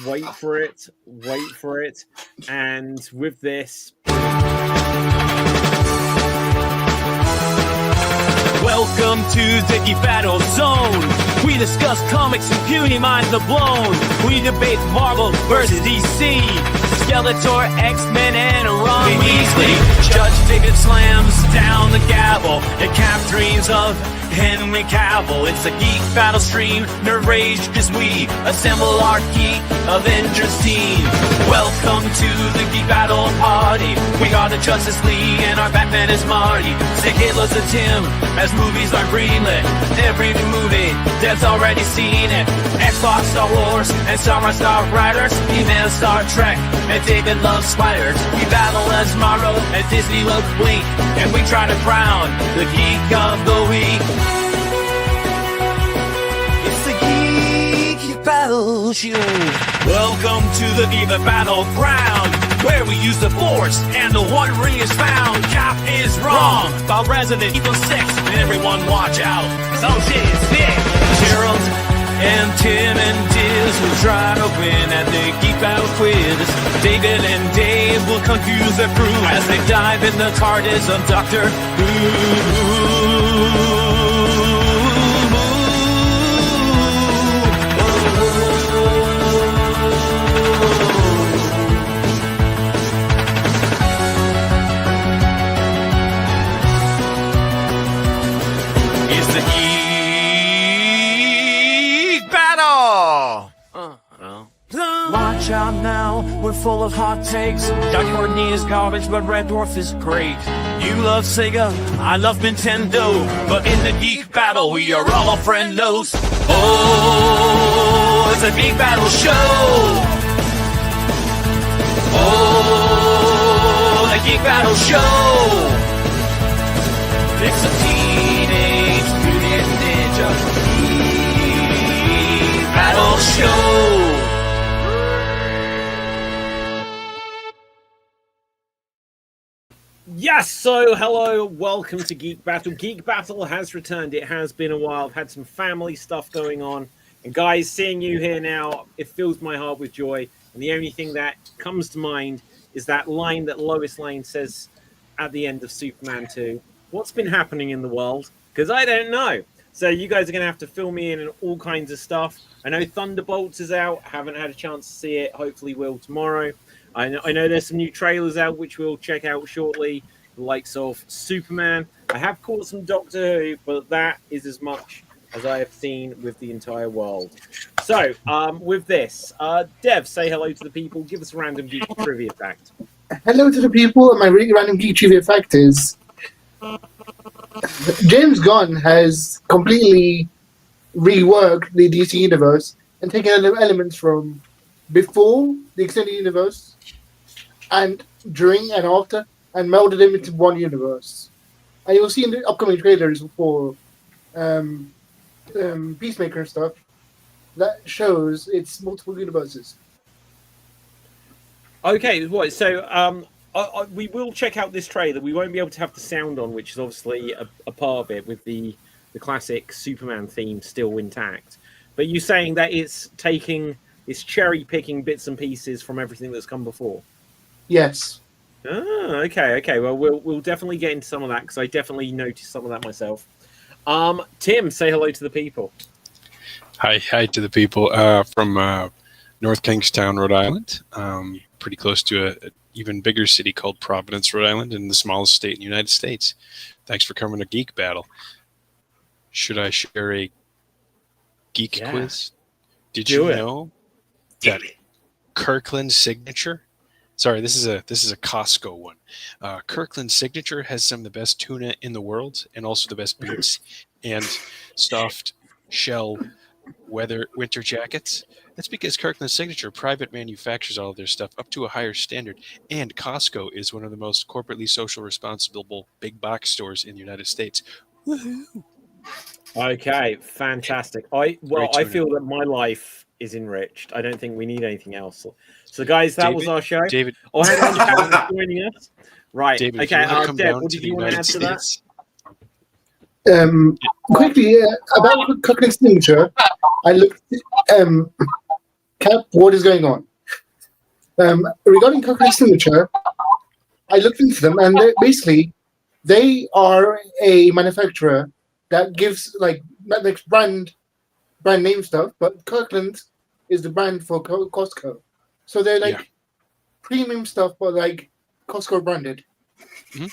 wait for it. And with this... Welcome to the Geek Battle Zone. We discuss comics and puny minds are blown. We debate Marvel versus DC, Skeletor, X-Men, and Ron Weasley. Judge David slams down the gavel and cap dreams of Henry Cavill. It's a Geek Battle stream, nerd rage as we assemble our Geek Avengers team. Welcome to the Geek Battle party. We got the Justice League and our Batman is Marty. Say Hitler's a Tim as movies are greenlit. Every movie, Dev's already seen it. Xbox, Star Wars, and Star Riders. He-Man, Star Trek, and David loves spiders. We battle as Marvel and Disney loves Blink. And we try to crown the Geek of the Week. It's the Geek Battle Show. Welcome to the Geek Battleground, where we use the Force and the One Ring is found. Cap is wrong about Resident Evil 6, and everyone watch out. So shit is big. Gerald and Tim and Diz will try to win at the Geek Battle Quiz. David and Dave will confuse their crew as they dive in the TARDIS of Doctor Who. It's the Geek Battle! Watch out now, we're full of hot takes. Johnny Courtney is garbage, but Red Dwarf is great. You love Sega, I love Nintendo, but in the Geek Battle, we are all friendos. Oh, it's a Geek Battle show! Oh, the Geek Battle show! It's a Teenage Mutant Ninja Geek Battle show! Yes, so hello, welcome to Geek Battle. Geek Battle has returned. It has been a while. I've had some family stuff going on. And guys, seeing you here now, it fills my heart with joy. And the only thing that comes to mind is that line that Lois Lane says at the end of Superman 2. What's been happening in the world? Because I don't know. So you guys are going to have to fill me in on all kinds of stuff. I know Thunderbolts is out. Haven't had a chance to see it. Hopefully will tomorrow. I know there's some new trailers out, which we'll check out shortly, the likes of Superman. I have caught some Doctor Who, but that is as much as I have seen with the entire world. So, with this, Dev, say hello to the people. Give us a random geek trivia fact. Hello to the people, and my really random geek trivia fact is James Gunn has completely reworked the DC universe and taken elements from before the extended universe and during and after, and melded them into one universe. And you'll see in the upcoming trailers for Peacemaker and stuff that shows it's multiple universes. Okay, what? So we will check out this trailer. We won't be able to have the sound on, which is obviously a part of it, with the classic Superman theme still intact. But you're saying that it's cherry picking bits and pieces from everything that's come before. Yes. Ah, okay. Well, we'll definitely get into some of that because I definitely noticed some of that myself. Tim, say hello to the people. Hi to the people from North Kingstown, Rhode Island. Pretty close to an even bigger city called Providence, Rhode Island, and the smallest state in the United States. Thanks for coming to Geek Battle. Should I share a geek quiz? Did you know that Kirkland's Signature? Sorry, this is a Costco one. Kirkland's Signature has some of the best tuna in the world, and also the best boots and soft shell winter jackets. That's because Kirkland's Signature private manufactures all of their stuff up to a higher standard, and Costco is one of the most corporately social responsible big box stores in the United States. Woohoo! Okay, fantastic. I feel that my life is enriched. I don't think we need anything else. So, guys, that was our show. David, for joining us. Right. David, okay. Deb, what did you want to add to that? Quickly about Kirkland's Signature, I looked. Cap, what is going on? Regarding Kirkland's signature, I looked into them, and they are a manufacturer that gives that makes brand name stuff, but Kirkland is the brand for Costco. So they're premium stuff, but Costco branded. Mm-hmm.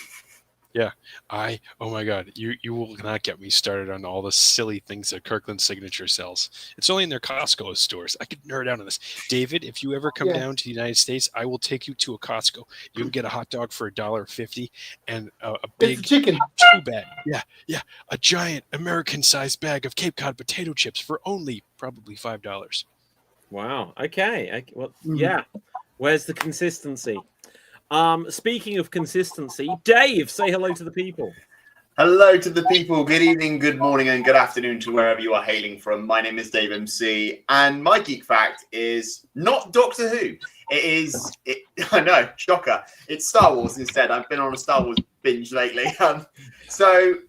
Yeah, oh my God, you will not get me started on all the silly things that Kirkland Signature sells. It's only in their Costco stores. I could nerd out on this. David, if you ever come down to the United States, I will take you to a Costco. You can get a hot dog for $1.50 and a big chicken chew bag. Yeah, a giant American-sized bag of Cape Cod potato chips for only probably $5. Wow. Okay. Well, yeah. Where's the consistency? Speaking of consistency, Dave, say hello to the people. Hello to the people. Good evening, good morning, and good afternoon to wherever you are hailing from. My name is Dave MC, and my geek fact is not Doctor Who. I know, shocker. It's Star Wars instead. I've been on a Star Wars binge lately. So,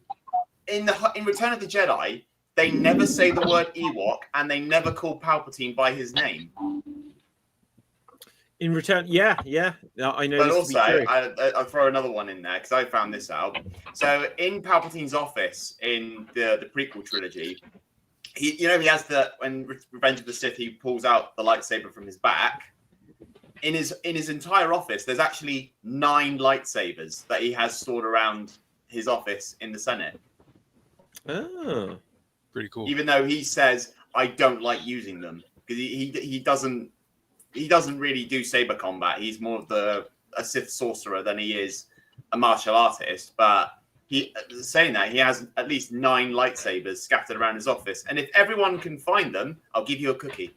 in Return of the Jedi, they never say the word Ewok, and they never call Palpatine by his name. In return, yeah, I know. But this also, to be true. I'll throw another one in there because I found this out. So, in Palpatine's office in the prequel trilogy, he has when Revenge of the Sith, he pulls out the lightsaber from his back. In his entire office, there's actually 9 lightsabers that he has stored around his office in the Senate. Oh, pretty cool. Even though he says, I don't like using them because he doesn't really do saber combat. He's more of a Sith sorcerer than he is a martial artist. But saying that, he has at least 9 lightsabers scattered around his office. And if everyone can find them, I'll give you a cookie.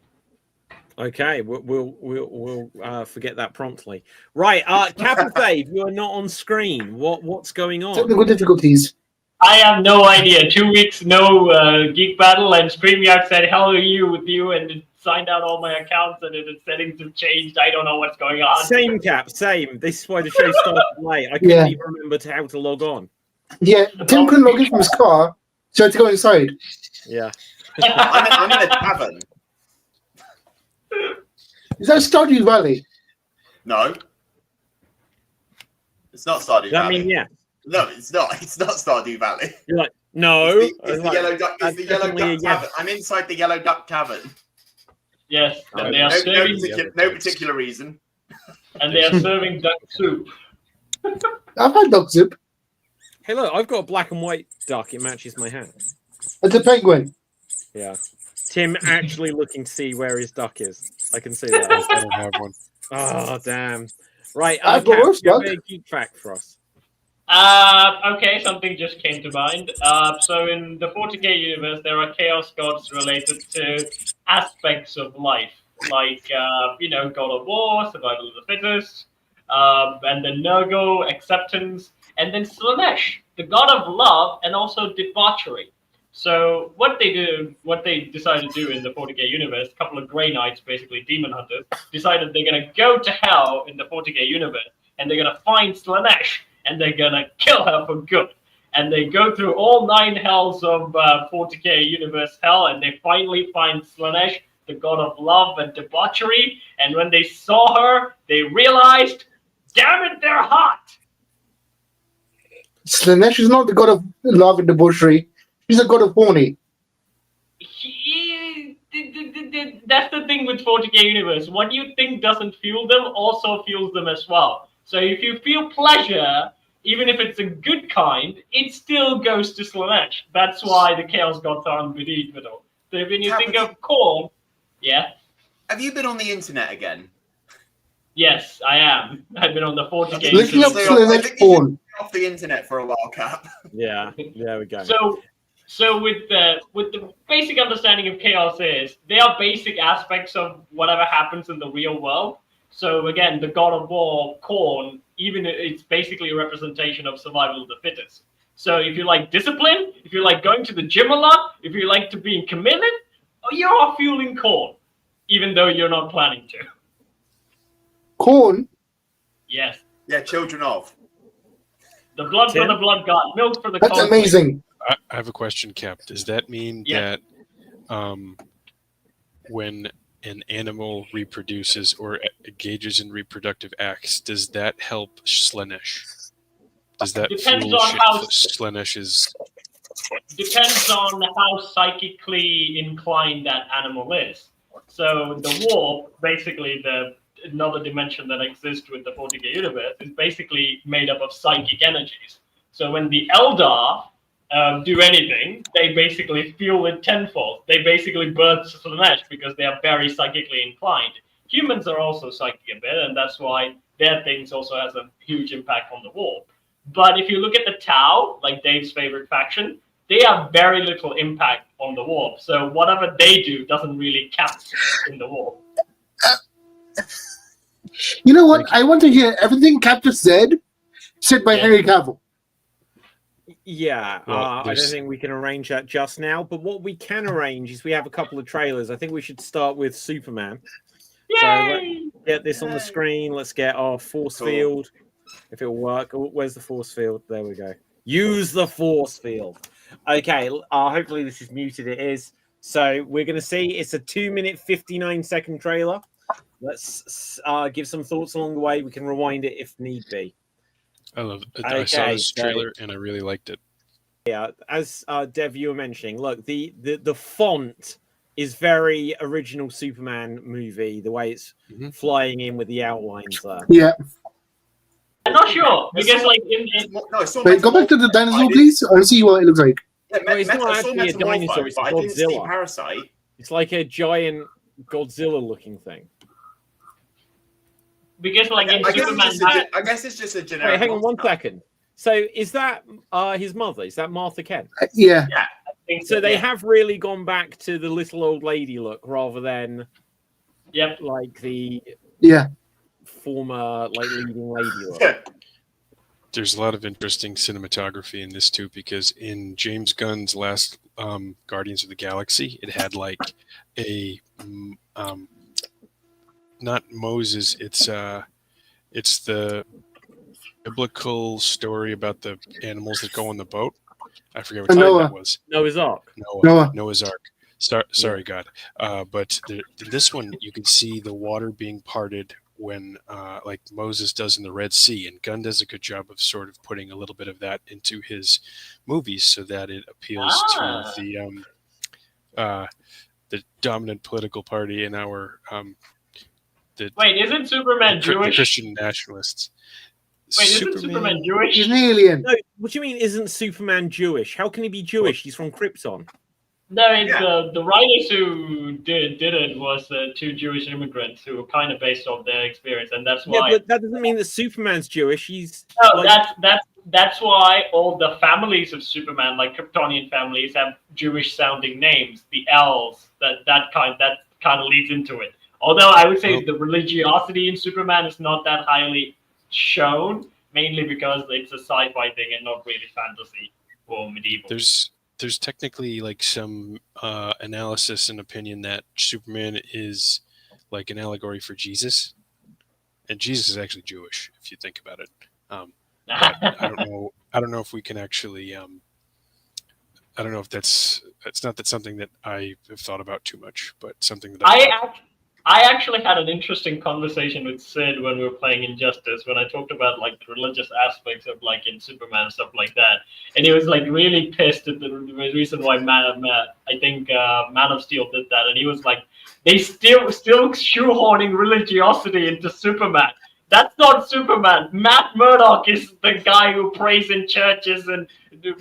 okay. We'll forget that promptly. Right, Captain Dave, you are not on screen. What's going on? Technical difficulties. I have no idea. 2 weeks, no Geek Battle, and StreamYard said, hell are you with you, and it signed out all my accounts, and the settings have changed. I don't know what's going on. Same, Cap, same. This is why the show started late. I couldn't even remember how to log on. Yeah, Tim couldn't log in from his car, so he had to go inside. Yeah. I'm in a tavern. Is that Stardew Valley? No. It's not Stardew Valley. I mean, yeah. No, it's not. It's not Stardew Valley. You're like, no. It's the Yellow Duck. It's the Yellow Duck Tavern. I'm inside the Yellow Duck Tavern. Yes, and they are serving no particular reason. and they are serving duck soup. I've had dog soup. Hey, look, I've got a black and white duck. It matches my hat. It's a penguin. Yeah. Tim actually looking to see where his duck is. I can see that. I don't have one. Oh, damn. Right, I've got Cap, worse you have duck. a geek fact for us. Okay, something just came to mind. So in the 40k universe, there are chaos gods related to aspects of life, like, God of War, Survival of the Fittest, and then Nurgle, Acceptance, and then Slanesh, the god of love and also debauchery. So what they decided to do in the 40k universe, a couple of Grey Knights, basically demon hunters, decided they're going to go to hell in the 40k universe, and they're going to find Slanesh, and they're going to kill her for good. And they go through all 9 hells of 40k universe hell, and they finally find Slanesh, the god of love and debauchery. And when they saw her, they realized, damn it, they're hot! Slanesh is not the god of love and debauchery. He's a god of horny. That's the thing with 40k universe. What you think doesn't fuel them also fuels them as well. So if you feel pleasure, even if it's a good kind, it still goes to Slanesh. That's why the Chaos Gods are unbelievable. So when you think of Korn, yeah? Have you been on the internet again? Yes, I am. I've been on the 40k. Looking up Slanesh porn. Off the internet for a while, Cap. Yeah, there we go. So with the basic understanding of chaos is, they are basic aspects of whatever happens in the real world. So again, the god of war, Korn, even it's basically a representation of survival of the fittest. So if you like discipline, if you like going to the gym a lot, if you like to being committed, you are fueling Korn, even though you're not planning to. Korn? Yes. Yeah, children of. The blood for the blood god, milk for the That's conflict. amazing. I have a question, Cap. Does that mean that when an animal reproduces or engages in reproductive acts, does that help Slaanesh? Does that Depends fuel on shit how Slaanesh's? depends on how psychically inclined that animal is. So the warp, basically the another dimension that exists with the 40K universe, is basically made up of psychic energies. So when the Eldar do anything, they basically fuel it tenfold. They basically burn Slaanesh because they are very psychically inclined. Humans are also psychic a bit, and that's why their things also has a huge impact on the warp. But if you look at the Tau, like Dave's favorite faction, they have very little impact on the warp. So whatever they do doesn't really count in the warp. You know what? I want to hear everything Cap just said by Yeah. Henry Cavill. Yeah, Well, I don't there's- think we can arrange that just now. But what we can arrange is we have a couple of trailers. I think we should start with Superman. So Yay! let's get this on the screen. Let's get our force Cool. field. If it'll work. Oh, where's the force field? There we go. Use the force field. Okay, hopefully this is muted. It is. So we're going to see it's a 2-minute, 59-second trailer. Let's give some thoughts along the way. We can rewind it if need be. I love it. I saw Okay, this so- trailer and I really liked it. Yeah, as Dev, you were mentioning, look, the font is very original Superman movie. The way it's Mhm. flying in with the outlines there. Yeah. I'm not sure because like in No, I saw Wait, go back to the dinosaur, please, and see what it looks like. Yeah, No, it's not I saw actually a Metamorpho, dinosaur, it's but a I didn't see Godzilla. Parasite. It's like a giant Godzilla-looking thing. because like in I guess, Superman, I guess it's just a generic. Wait, hang on one monster. second. So is that his mother? Is that Martha Kent? Yeah. I think So they yeah. have really gone back to the little old lady look rather than Yep. like the Yeah. former like leading lady look. Yeah. There's a lot of interesting cinematography in this too, because in James Gunn's last Guardians of the Galaxy, it had like a not Moses. It's the biblical story about the animals that go on the boat. I forget what time Noah. that was. Noah's Ark. Noah's Ark. Sorry, God. But this one, you can see the water being parted when, like Moses does in the Red Sea, and Gunn does a good job of sort of putting a little bit of that into his movies so that it appeals Ah. to the dominant political party in our Wait, isn't Superman the Jewish? Christian nationalists. Wait, isn't Superman Jewish? He's an alien. No, what do you mean? Isn't Superman Jewish? How can he be Jewish? He's from Krypton. No, it's Yeah. the writers who did it was two Jewish immigrants who were kind of based off their experience, and that's Yeah, why. but that doesn't mean that Superman's Jewish. He's No, like, that's why all the families of Superman, like Kryptonian families, have Jewish sounding names. The L's, that kind of leads into it. Although I would say the religiosity in Superman is not that highly shown, mainly because it's a sci-fi thing and not really fantasy or medieval. There's technically like some analysis and opinion that Superman is like an allegory for Jesus, and Jesus is actually Jewish if you think about it. I don't know if we can actually. I don't know if it's not that something that I have thought about too much, but something that I actually had an interesting conversation with Sid when we were playing Injustice when I talked about like the religious aspects of like in Superman and stuff like that, and he was like really pissed at the reason why Man of Steel did that, and he was like, they still shoehorning religiosity into Superman. That's not Superman. Matt Murdock is the guy who prays in churches and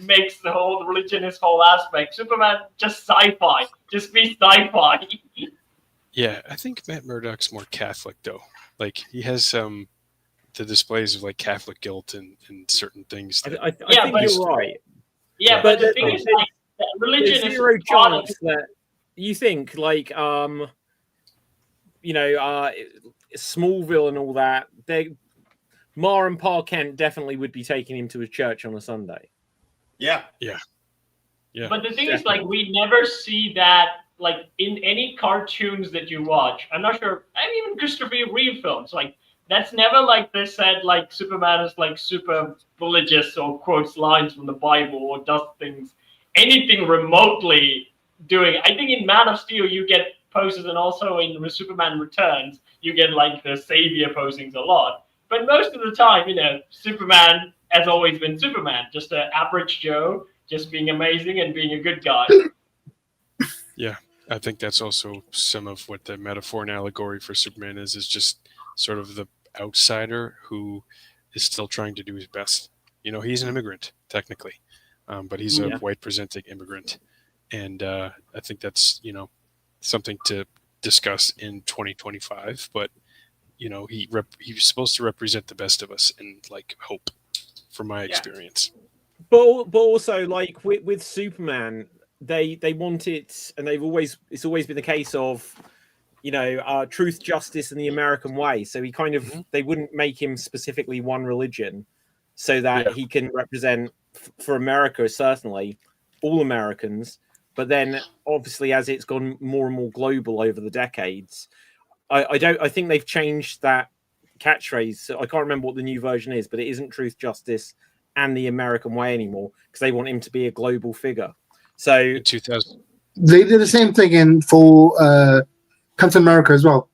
makes the whole religion his whole aspect. Superman, just sci-fi. Just be sci-fi. Yeah, I think Matt Murdock's more Catholic though. Like he has the displays of like Catholic guilt and certain things. I think but- you're right. Yeah, But but the thing is, like, that religion There's is zero part of chance that you think like Smallville and all that. Ma and Pa Kent definitely would be taking him to a church on a Sunday. Yeah. Yeah, But the thing is, like, we never see that, like, in any cartoons that you watch. I'm not sure. I mean, even Christopher Reeve films, like, that's never like they said, like, Superman is, like, super religious or quotes lines from the Bible or does things, anything remotely doing. I think in Man of Steel, you get poses, and also in Superman Returns, you get like the savior posings a lot. But most of the time, Superman has always been Superman, just an average Joe, just being amazing and being a good guy. Yeah, I think that's also some of what the metaphor and allegory for Superman is just sort of the outsider who is still trying to do his best. He's an immigrant, technically, but he's a white-presenting immigrant. And I think that's, something to discuss in 2025. But, he's supposed to represent the best of us and, hope, from my experience. But also, with Superman, they want it, and it's always been the case of, truth, justice, and the American way. So he kind of, they wouldn't make him specifically one religion, so that he can represent for America, certainly all Americans. But then, obviously, as it's gone more and more global over the decades, I think they've changed that catchphrase. So I can't remember what the new version is, but it isn't truth, justice, and the American way anymore, because they want him to be a global figure. So In 2000. They did the same thing for Captain America as well.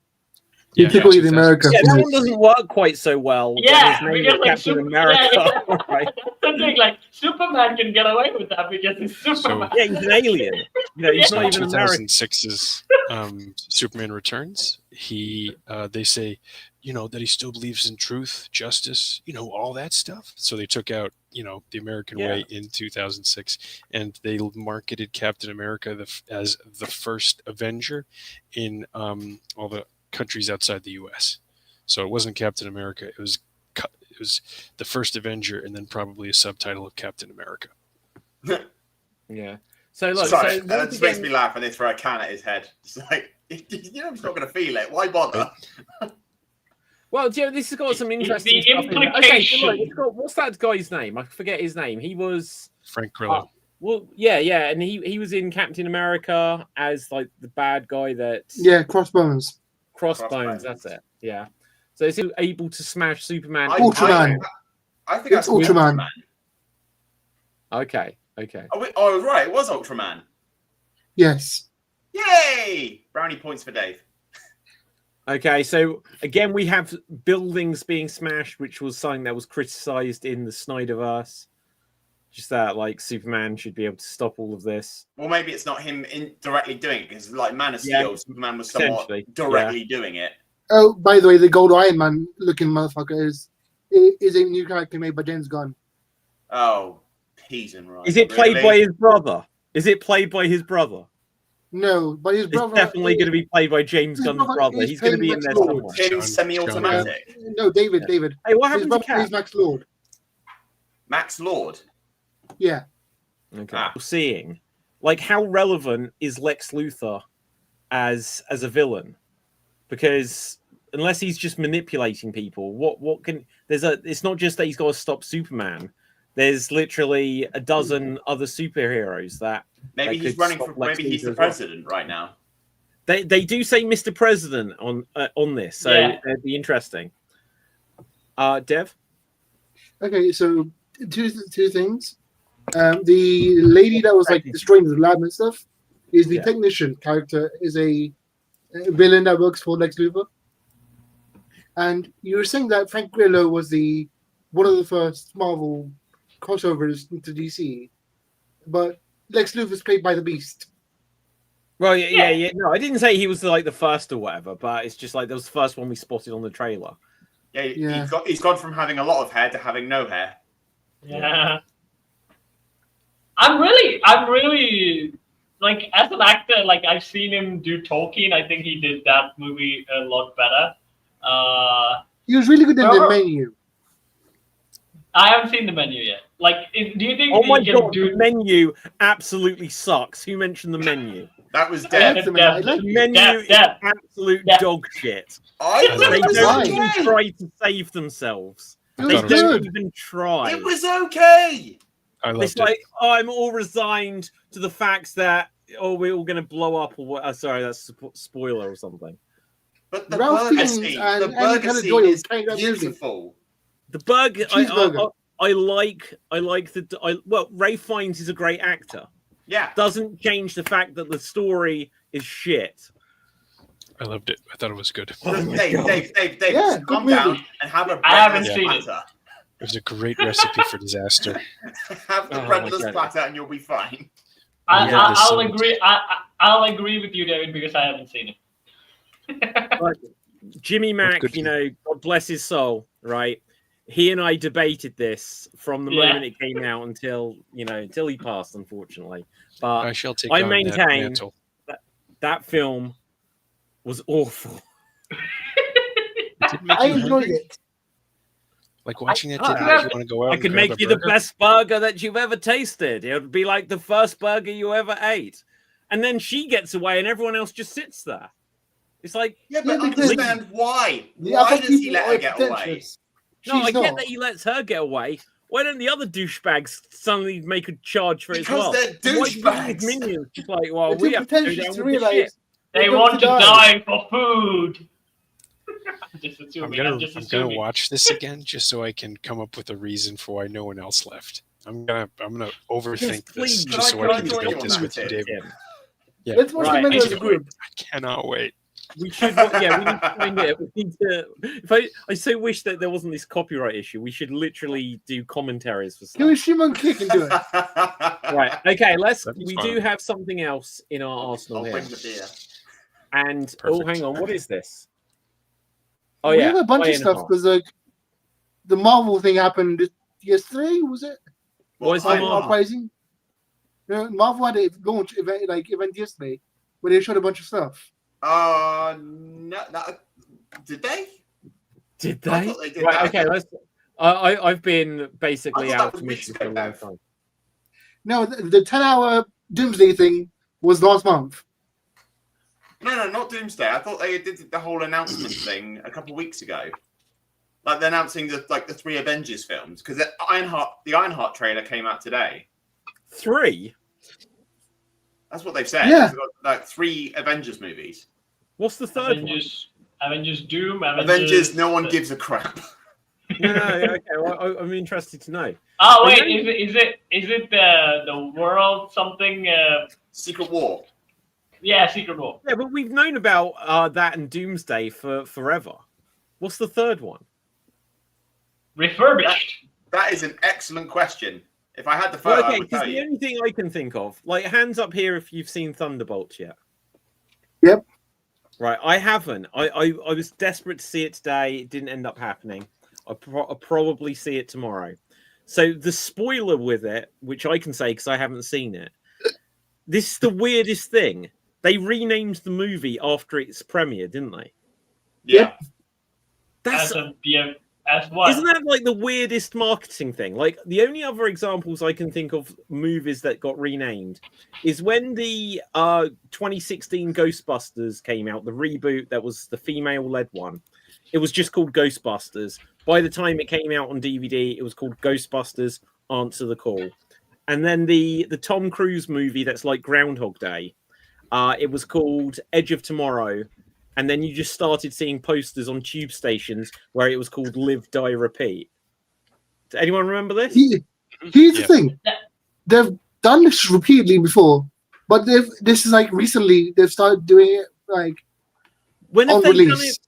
You took away the America. Yeah, that one doesn't work quite so well. Yeah, when his name because is Captain America. Right? That's the thing, Superman can get away with that because he's Superman. Yeah, he's an alien. He's not even American. 2006's Superman Returns, they say, that he still believes in truth, justice, all that stuff. So they took out, the American way in 2006, and they marketed Captain America as the first Avenger in all the countries outside the U.S. So it wasn't Captain America. It was the first Avenger, and then probably a subtitle of Captain America. Yeah. So look, sorry, that just makes me laugh, and they throw a can at his head. It's like, he's not going to feel it. Why bother? Well, this has got some interesting the stuff. Implication. Okay, so look, what's that guy's name? I forget his name. He was Frank Grillo. Well, yeah, and he was in Captain America as the bad guy that. Yeah, Crossbones. Crossbones, that's it. Yeah. So is he able to smash Superman? Ultraman. I think that's Ultraman. Okay. Oh, right. It was Ultraman. Yes. Yay! Brownie points for Dave. Okay, so again, we have buildings being smashed, which was something that was criticized in the Snyderverse. Just that, Superman should be able to stop all of this. Well, maybe it's not him directly doing it, because Man of Steel, Superman was somewhat directly doing it. Oh, by the way, the gold Iron Man looking motherfucker is a new character made by James Gunn. Oh, he's in right. Is it played by his brother? No, but his brother. It's definitely going to be played by James Gunn's brother. He's going to be in there somewhere. Tim's semi-automatic. No, David. Hey, what happened to Cap? He's Max Lord. Max Lord? Yeah. Okay. Seeing, how relevant is Lex Luthor as a villain? Because unless he's just manipulating people, what can it's not just that he's got to stop Superman. There's literally a dozen other superheroes that maybe he's running for. Maybe he's the president right now. They do say Mr. President on this, so it'd be interesting. Dev. Okay, so two things. The lady that was destroying the lab and stuff is the technician character. Is a villain that works for Lex Luthor. And you were saying that Frank Grillo was one of the first Marvel crossovers into DC, but Lex Luthor is played by the Beast. Well, yeah. No, I didn't say he was the first or whatever, but it's just that was the first one we spotted on the trailer. Yeah, he's gone from having a lot of hair to having no hair. Yeah. I'm really as an actor, I've seen him do Tolkien. I think he did that movie a lot better. He was really good in The Menu. I haven't seen The Menu yet. Do you think? Oh my god, The Menu absolutely sucks. Who mentioned The Menu? That was Dev. The Menu is absolute dog shit. They don't even try to save themselves. They don't even try. It was okay. It's I'm all resigned to the fact that we're all going to blow up or what? Sorry, that's a spoiler or something. But the burger scene is beautiful. The burger, I like Ray Fiennes is a great actor. Yeah, doesn't change the fact that the story is shit. I loved it. I thought it was good. Oh my Dave, God. Dave, Yeah, calm good down movie. and have a I haven't breadless seen it. platter. It was a great recipe for disaster. Have the Oh my breadless God. platter and you'll be fine. Yeah, I'll this- agree. I'll agree with you, David, because I haven't seen it. Like, Jimmy Mack, good you know, God bless his soul, right? He and I debated this from the Yeah. moment it came out until he passed, unfortunately. But I shall take I on maintain- that mantle. that film was awful. It did make I you enjoyed hungry. it. Like watching it I- didn't I- make you want to go out I and could grab make a you the burger? best burger that you've ever tasted. It would be like the first burger you ever ate. And then she gets away and everyone else just sits there. It's like, Yeah, but Yeah, because understand why. The Why other does he people let are her get away? pretentious. no, She's I get not. that he lets her get away. Why don't the other douchebags suddenly make a charge for it as Because well? they're Why do you have douchebags. minions? It's like, well, They're we too have to go pretentious down to with the shit. realize They going want to die for food. I'm I'm gonna just I'm gonna assuming. watch this again just so I can come up with a reason for why no one else left. I'm gonna overthink please. this just so Could I I can join you debate on this that, with you, Tim? David. Yeah. Let's watch Right, the menu I as a see. group. I cannot wait. We should, yeah, we need to find it. We need to. If I so wish that there wasn't this copyright issue. We should literally do commentaries for Can we stuff. stream on Kick and do it? Right. Okay. That'd be We fun. do have something else in our arsenal I'll here. bring the beer. And Perfect. hang on, what is this? Oh We yeah, have a bunch of Way and stuff Half. because the Marvel thing happened yesterday. Was it? What is the What, Marvel? Uprising. You know, Marvel had a launch event yesterday where they showed a bunch of stuff. No, did they? Did I they? thought they did Right. that. Okay. I've been I basically thought out that of was weeks commission for a ago, long Bev. time. No, the 10-hour Doomsday thing was last month. No, not Doomsday. I thought they did the whole announcement thing a couple of weeks ago. Like they're announcing the 3 Avengers films because the Ironheart trailer came out today. 3. That's what they've said. Yeah. They've got 3 Avengers movies. What's the third Avengers Doom, Avengers, no one gives a crap. one? No. Okay. Well, I'm interested to know. Oh wait, Okay. is it the world something? Secret War. Yeah, Secret War. Yeah, but we've known about that and Doomsday for forever. What's the third one? Refurbished. That is an excellent question. If I had the Well, photo, I okay, would because tell the you. only thing I can think of, like, hands up here if you've seen Thunderbolts yet. Yep. Right, I haven't. I was desperate to see it today. It didn't end up happening. I'll probably see it tomorrow. So the spoiler with it, which I can say because I haven't seen it, this is the weirdest thing. They renamed the movie after its premiere, didn't they? Yeah. That's As what? Isn't that like the weirdest marketing thing? Like the only other examples I can think of movies that got renamed is when the 2016 Ghostbusters came out, the reboot that was the female-led one. It was just called Ghostbusters. By the time it came out on DVD, it was called Ghostbusters Answer the Call. And then the Tom Cruise movie that's like Groundhog Day, it was called Edge of Tomorrow. And then you just started seeing posters on tube stations where it was called Live, Die, Repeat. Does anyone remember this? Here's the thing. They've done this repeatedly before, but this is like recently they've started doing it like When have on they done release. it?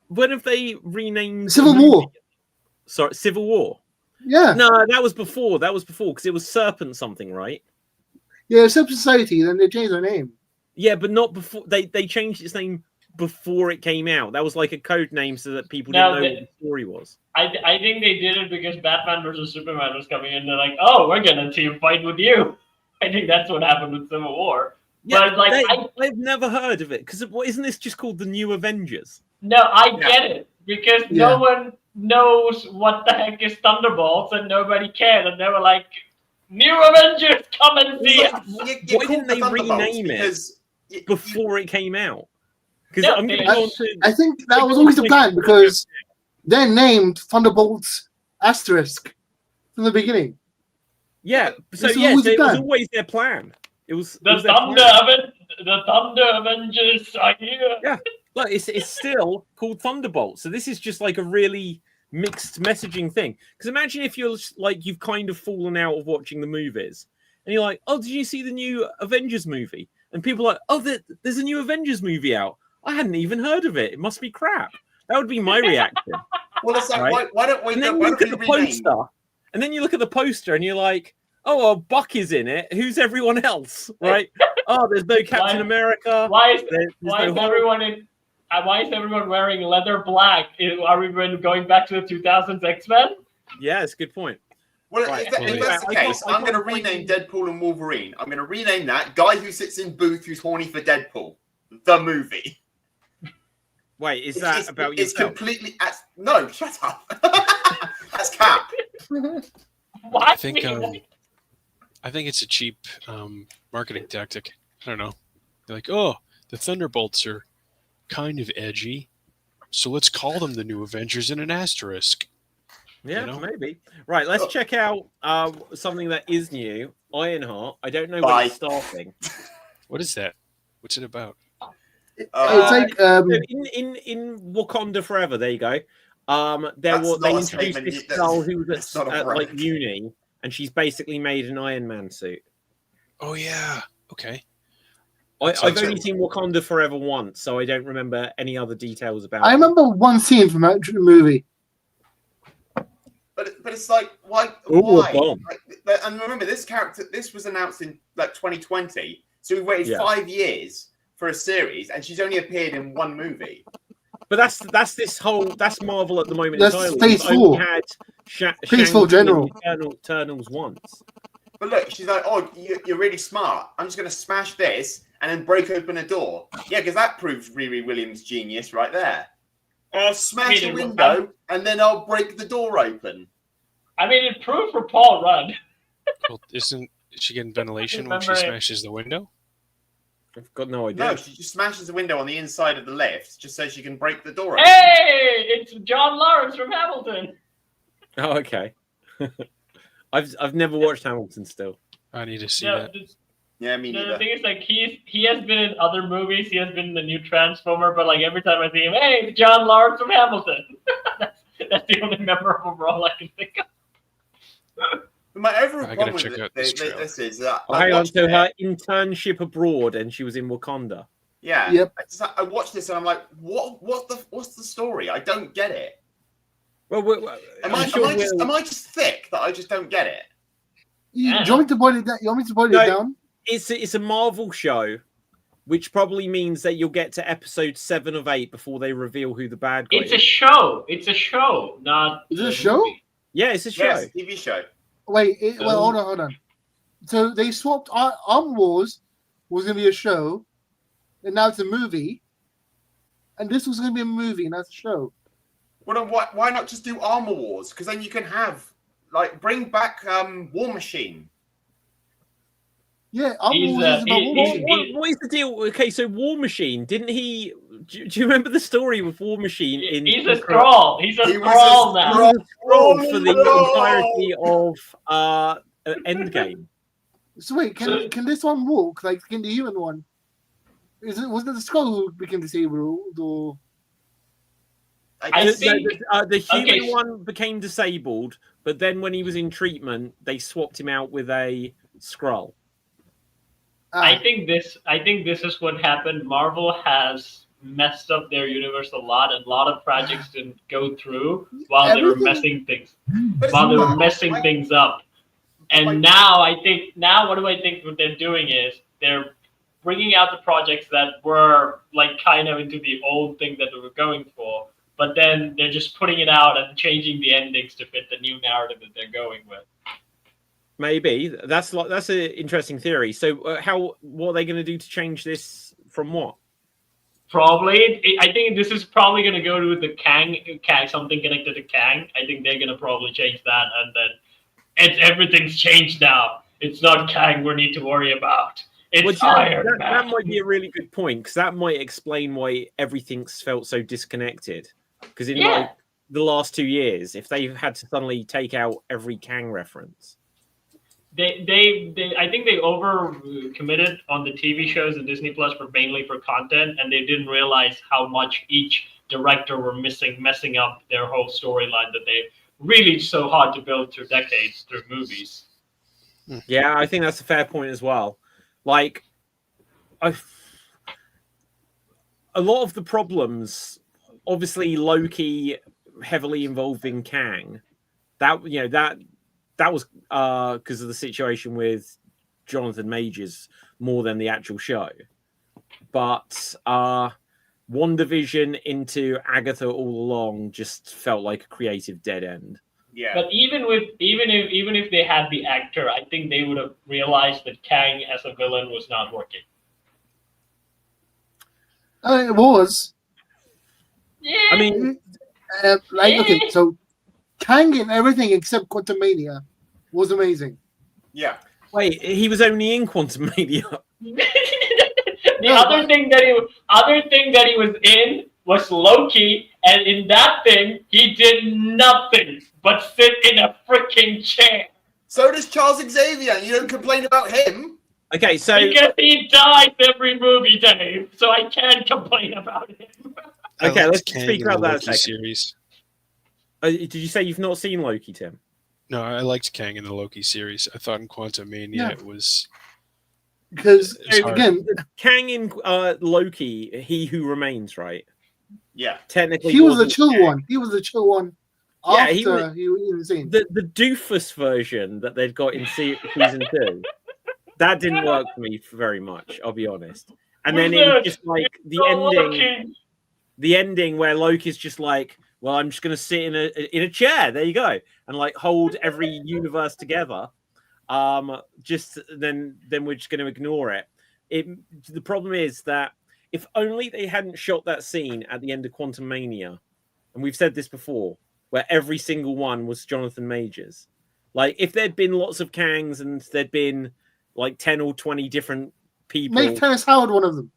When have they renamed Civil the movie? War. Sorry, Civil War. Yeah. No, that was before. That was before because it was Serpent something, right? Yeah, Serpent Society, then they changed their name. Yeah, but not before. They changed its name before it came out. That was like a code name so that people No, didn't know what the story was. I think they did it because Batman versus Superman was coming in. They're like, oh, we're gonna team fight with you. I think that's what happened with Civil War. Yeah, But like, I've never heard of it because isn't this just called the New Avengers? no, I get it because Yeah. no one knows what the heck is Thunderbolts and nobody cared, and they were like, New Avengers, come and see us. Why didn't they rename it before it came out? Because No, I'm going to they- go on to. I think that was always the plan because they're named Thunderbolts asterisk from the beginning. Yeah, so This was yes, always the it was plan. always their plan. It was The their Thunder plan. the Thunder Avengers are here. Yeah. Look, it's still called Thunderbolts. So this is just like a really mixed messaging thing. Because imagine if you're like you've kind of fallen out of watching the movies, and you're like, "Oh, did you see the new Avengers movie?" And people are like, "Oh, there's a new Avengers movie out. I hadn't even heard of it. It must be crap. That would be my reaction. Well, it's like, Right. why don't we? And then you Why look don't at we the rename? poster, and then you look at the poster, and you're like, "Oh, well, Buck is in it. Who's everyone else?" Right? Oh, there's no Captain America. Why is There's why no is Hulk. everyone in? Why is everyone wearing leather black? Are we going back to the 2000s X-Men? Yeah, it's a good point. Well, Right. if that's the I case, can't- I I'm going to can't rename find- Deadpool and Wolverine. I'm going to rename that guy who sits in booth who's horny for Deadpool, the movie. Wait, is that It's about It's yourself? completely. No, shut up. That's Cap. Why? I think it's a cheap marketing tactic. I don't know. They're like, oh, the Thunderbolts are kind of edgy, so let's call them the New Avengers in an asterisk. Yeah, you know? maybe. Right, let's Oh. check out something that is new. Ironheart. I don't know Bye. when it's starting. What is that? What's it about? It's like So in Wakanda Forever, there you go. They That's not a introduced statement. this That's- girl who was that's not a at like brag. uni, and she's basically made an Iron Man suit. Oh yeah. Okay. I've So- only seen Wakanda Forever once, so I don't remember any other details about I it. remember one scene from that movie. But it's like, why? Ooh, why? a bomb. Like, and remember, this character. This was announced in like 2020, so we waited Yeah. 5 years for a series, and she's only appeared in one movie. But that's Marvel at the moment. That's entirely. Phase We've only 4. had Phase 4 Shang-Chi and General. Eternals once. But look, she's like, "Oh, you're really smart. I'm just going to smash this and then break open a door." Yeah, because that proves Riri Williams' genius right there. I'll smash a window and then I'll break the door open. I mean, it proved for Paul Rudd. Well, is she getting ventilation when she Remember it. smashes the window? I've got no idea. No, she just smashes a window on the inside of the lift just so she can break the door open. Hey, it's John Lawrence from Hamilton. Oh, okay. I've never watched Hamilton still. I need to see No, that. Yeah, me the neither. thing is, like, he has been in other movies. He has been in the new Transformer, but like every time I see him, hey, it's John Lawrence from Hamilton. that's the only memorable role I can think of. My overall I gotta problem with check out this trailer. this is that Oh, I hang on. watched So it. her internship abroad, and she was in Wakanda. Yeah. Yep. I watched this and I'm like, what's the story? I don't get it. Well, Am I just thick that I just don't get it? You, Yeah. do you want me to boil it down? You want me to boil No. it down? It's a Marvel show, which probably means that you'll get to episode 7 of 8 before they reveal who the bad guy It's a is. show. It's a show, not. Is it a a show? movie. Yeah, it's a show. Yes, TV show. Wait, No. well, hold on. So they swapped Armor Wars was going to be a show, and now it's a movie. And this was going to be a movie, and that's a show. Well, then why not just do Armor Wars? Because then you can have bring back War Machine. Yeah, Armor He's, Wars is about he- War he- Machine. What is the deal? Okay, so War Machine, didn't he? Do you remember the story with War Machine? He's a Skrull. He's a He was a Skrull now. Skrull. Skrull for the Oh, entirety of Endgame. So wait, can this one walk? Like, can the human one? Wasn't it the Skrull who became disabled? Or I think- The human okay. one became disabled, but then when he was in treatment, they swapped him out with a Skrull. I think this is what happened. Marvel has messed up their universe a lot, and a lot of projects didn't go through while they were Everything- messing things But it's while they were not- messing like- things up. And like- now what do I think what they're doing is they're bringing out the projects that were like kind of into the old thing that they were going for, but then they're just putting it out and changing the endings to fit the new narrative that they're going with. Maybe that's an interesting theory. So, what are they going to do to change this from what? Probably, I think this is probably going to go to the Kang, something connected to Kang. I think they're going to probably change that, and then everything's changed now. It's not Kang we need to worry about. It's Which, Iron that Man. might be a really good point, because that might explain why everything's felt so disconnected. Because in like the last 2 years, if they've had to suddenly take out every Kang reference. I think they over committed on the TV shows and Disney Plus mainly for content, and they didn't realize how much each director were messing up their whole storyline that they really so hard to build through decades through movies. Yeah, I think that's a fair point as well. Like, a lot of the problems, obviously Loki heavily involved in Kang. That was because of the situation with Jonathan Majors more than the actual show. But WandaVision into Agatha all along just felt like a creative dead end. Yeah. But even if they had the actor, I think they would have realized that Kang as a villain was not working. It was. Yeah. I mean, okay, so Kang in everything except Quantumania was amazing. Yeah. wait, he was only in Quantum Mania. The other thing that he was in was Loki, and in that thing he did nothing but sit in a freaking chair. So does Charles Xavier. You don't complain about him. Okay, so Because he dies every movie, Dave, so I can't complain about him. Okay, I liked let's Kang speak in about the that a Loki second. series. did you say you've not seen Loki, Tim? No, I liked Kang in the Loki series. I thought in Quantum Mania it was Because It's hard. again, Kang in Loki, He Who Remains, right? Yeah. Technically, he was the wasn't chill Kang. one. He was the chill one. Yeah, After he was- he was insane. The doofus version that they'd got in season 2, that didn't work for me very much. I'll be honest. And then it was just like the ending. The ending where Loki's just like, well, I'm just gonna sit in a chair. There you go, and like hold every universe together. Just then we're just gonna ignore it. The problem is that if only they hadn't shot that scene at the end of Quantum Mania, and we've said this before, where every single one was Jonathan Majors. Like if there'd been lots of Kangs and there'd been like 10 or 20 different people, Make Terrence Howard one of them.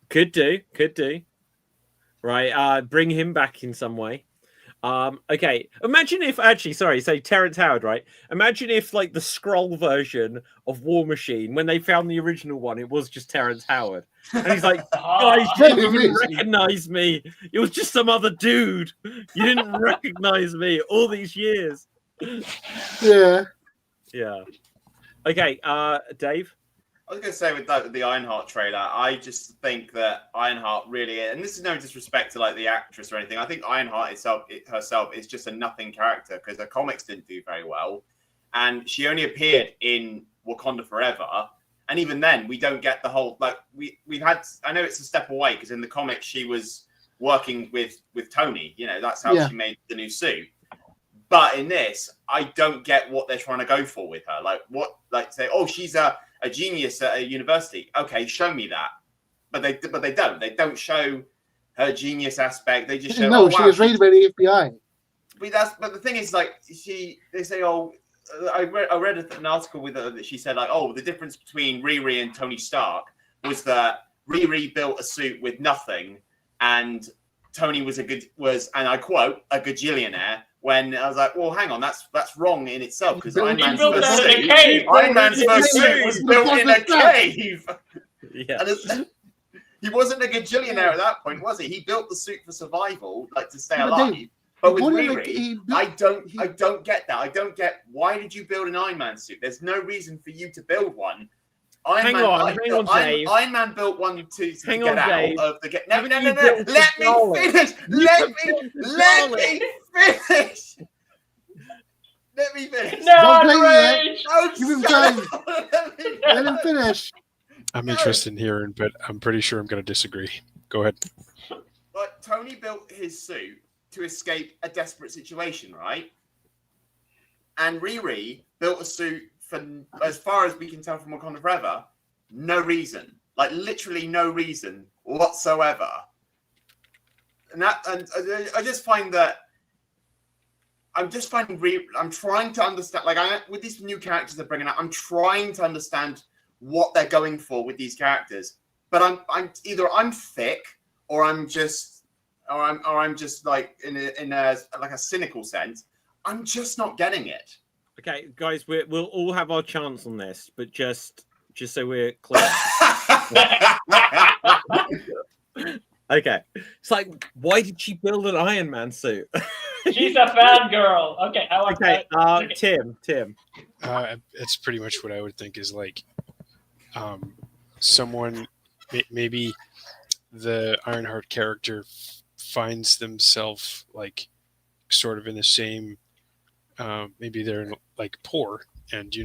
Could do. Right, bring him back in some way. Okay, imagine if say Terrence Howard, right? Imagine if like the Skrull version of War Machine, when they found the original one, it was just Terrence Howard, and he's like, guys, you didn't even recognize me. It was just some other dude. You didn't recognize me all these years. Yeah. Yeah. Okay, Dave. I was going to say with the Ironheart trailer, I just think that Ironheart really, and this is no disrespect to like the actress or anything. I think Ironheart herself is just a nothing character because the comics didn't do very well, and she only appeared in Wakanda Forever, and even then we don't get the whole like we've had. I know it's a step away because in the comics she was working with Tony. You know, that's how she made the new suit. But in this, I don't get what they're trying to go for with her. Like say, oh, she's a genius at a university. Okay, show me that. But they don't. They don't show her genius aspect. They just show. She was raided by the FBI. But the thing is, like they say, oh, I read an article with her that she said like, oh, the difference between Riri and Tony Stark was that Riri built a suit with nothing, and Tony was and I quote, a gajillionaire. When I was like, well, hang on, that's wrong in itself because Iron Man's first suit was built in a cave. Yeah. And he wasn't a gajillionaire at that point, was he? He built the suit for survival, like to stay alive. But with Riri, I don't get that. I don't get why did you build an Iron Man suit? There's no reason for you to build one. Hang on, Dave. Iron Man built one to get out of the No. Let me finish. Let me finish. No, Don't blame Rage. Give him time. Let him finish. I'm interested in hearing, but I'm pretty sure I'm going to disagree. Go ahead. But Tony built his suit to escape a desperate situation, right? And Riri built a suit for, as far as we can tell from Wakanda Forever, no reason. Like literally no reason whatsoever. And I just find that I'm trying to understand. Like with these new characters they're bringing out, I'm trying to understand what they're going for with these characters. But I'm either I'm thick or I'm just like in a like a cynical sense. I'm just not getting it. Okay, guys, we'll all have our chance on this, but just so we're clear. Okay, it's like, why did she build an Iron Man suit? She's a fangirl. Okay, I like okay, that. Tim. It's pretty much what I would think is like someone maybe the Ironheart character finds themselves like sort of in the same, maybe they're like poor, and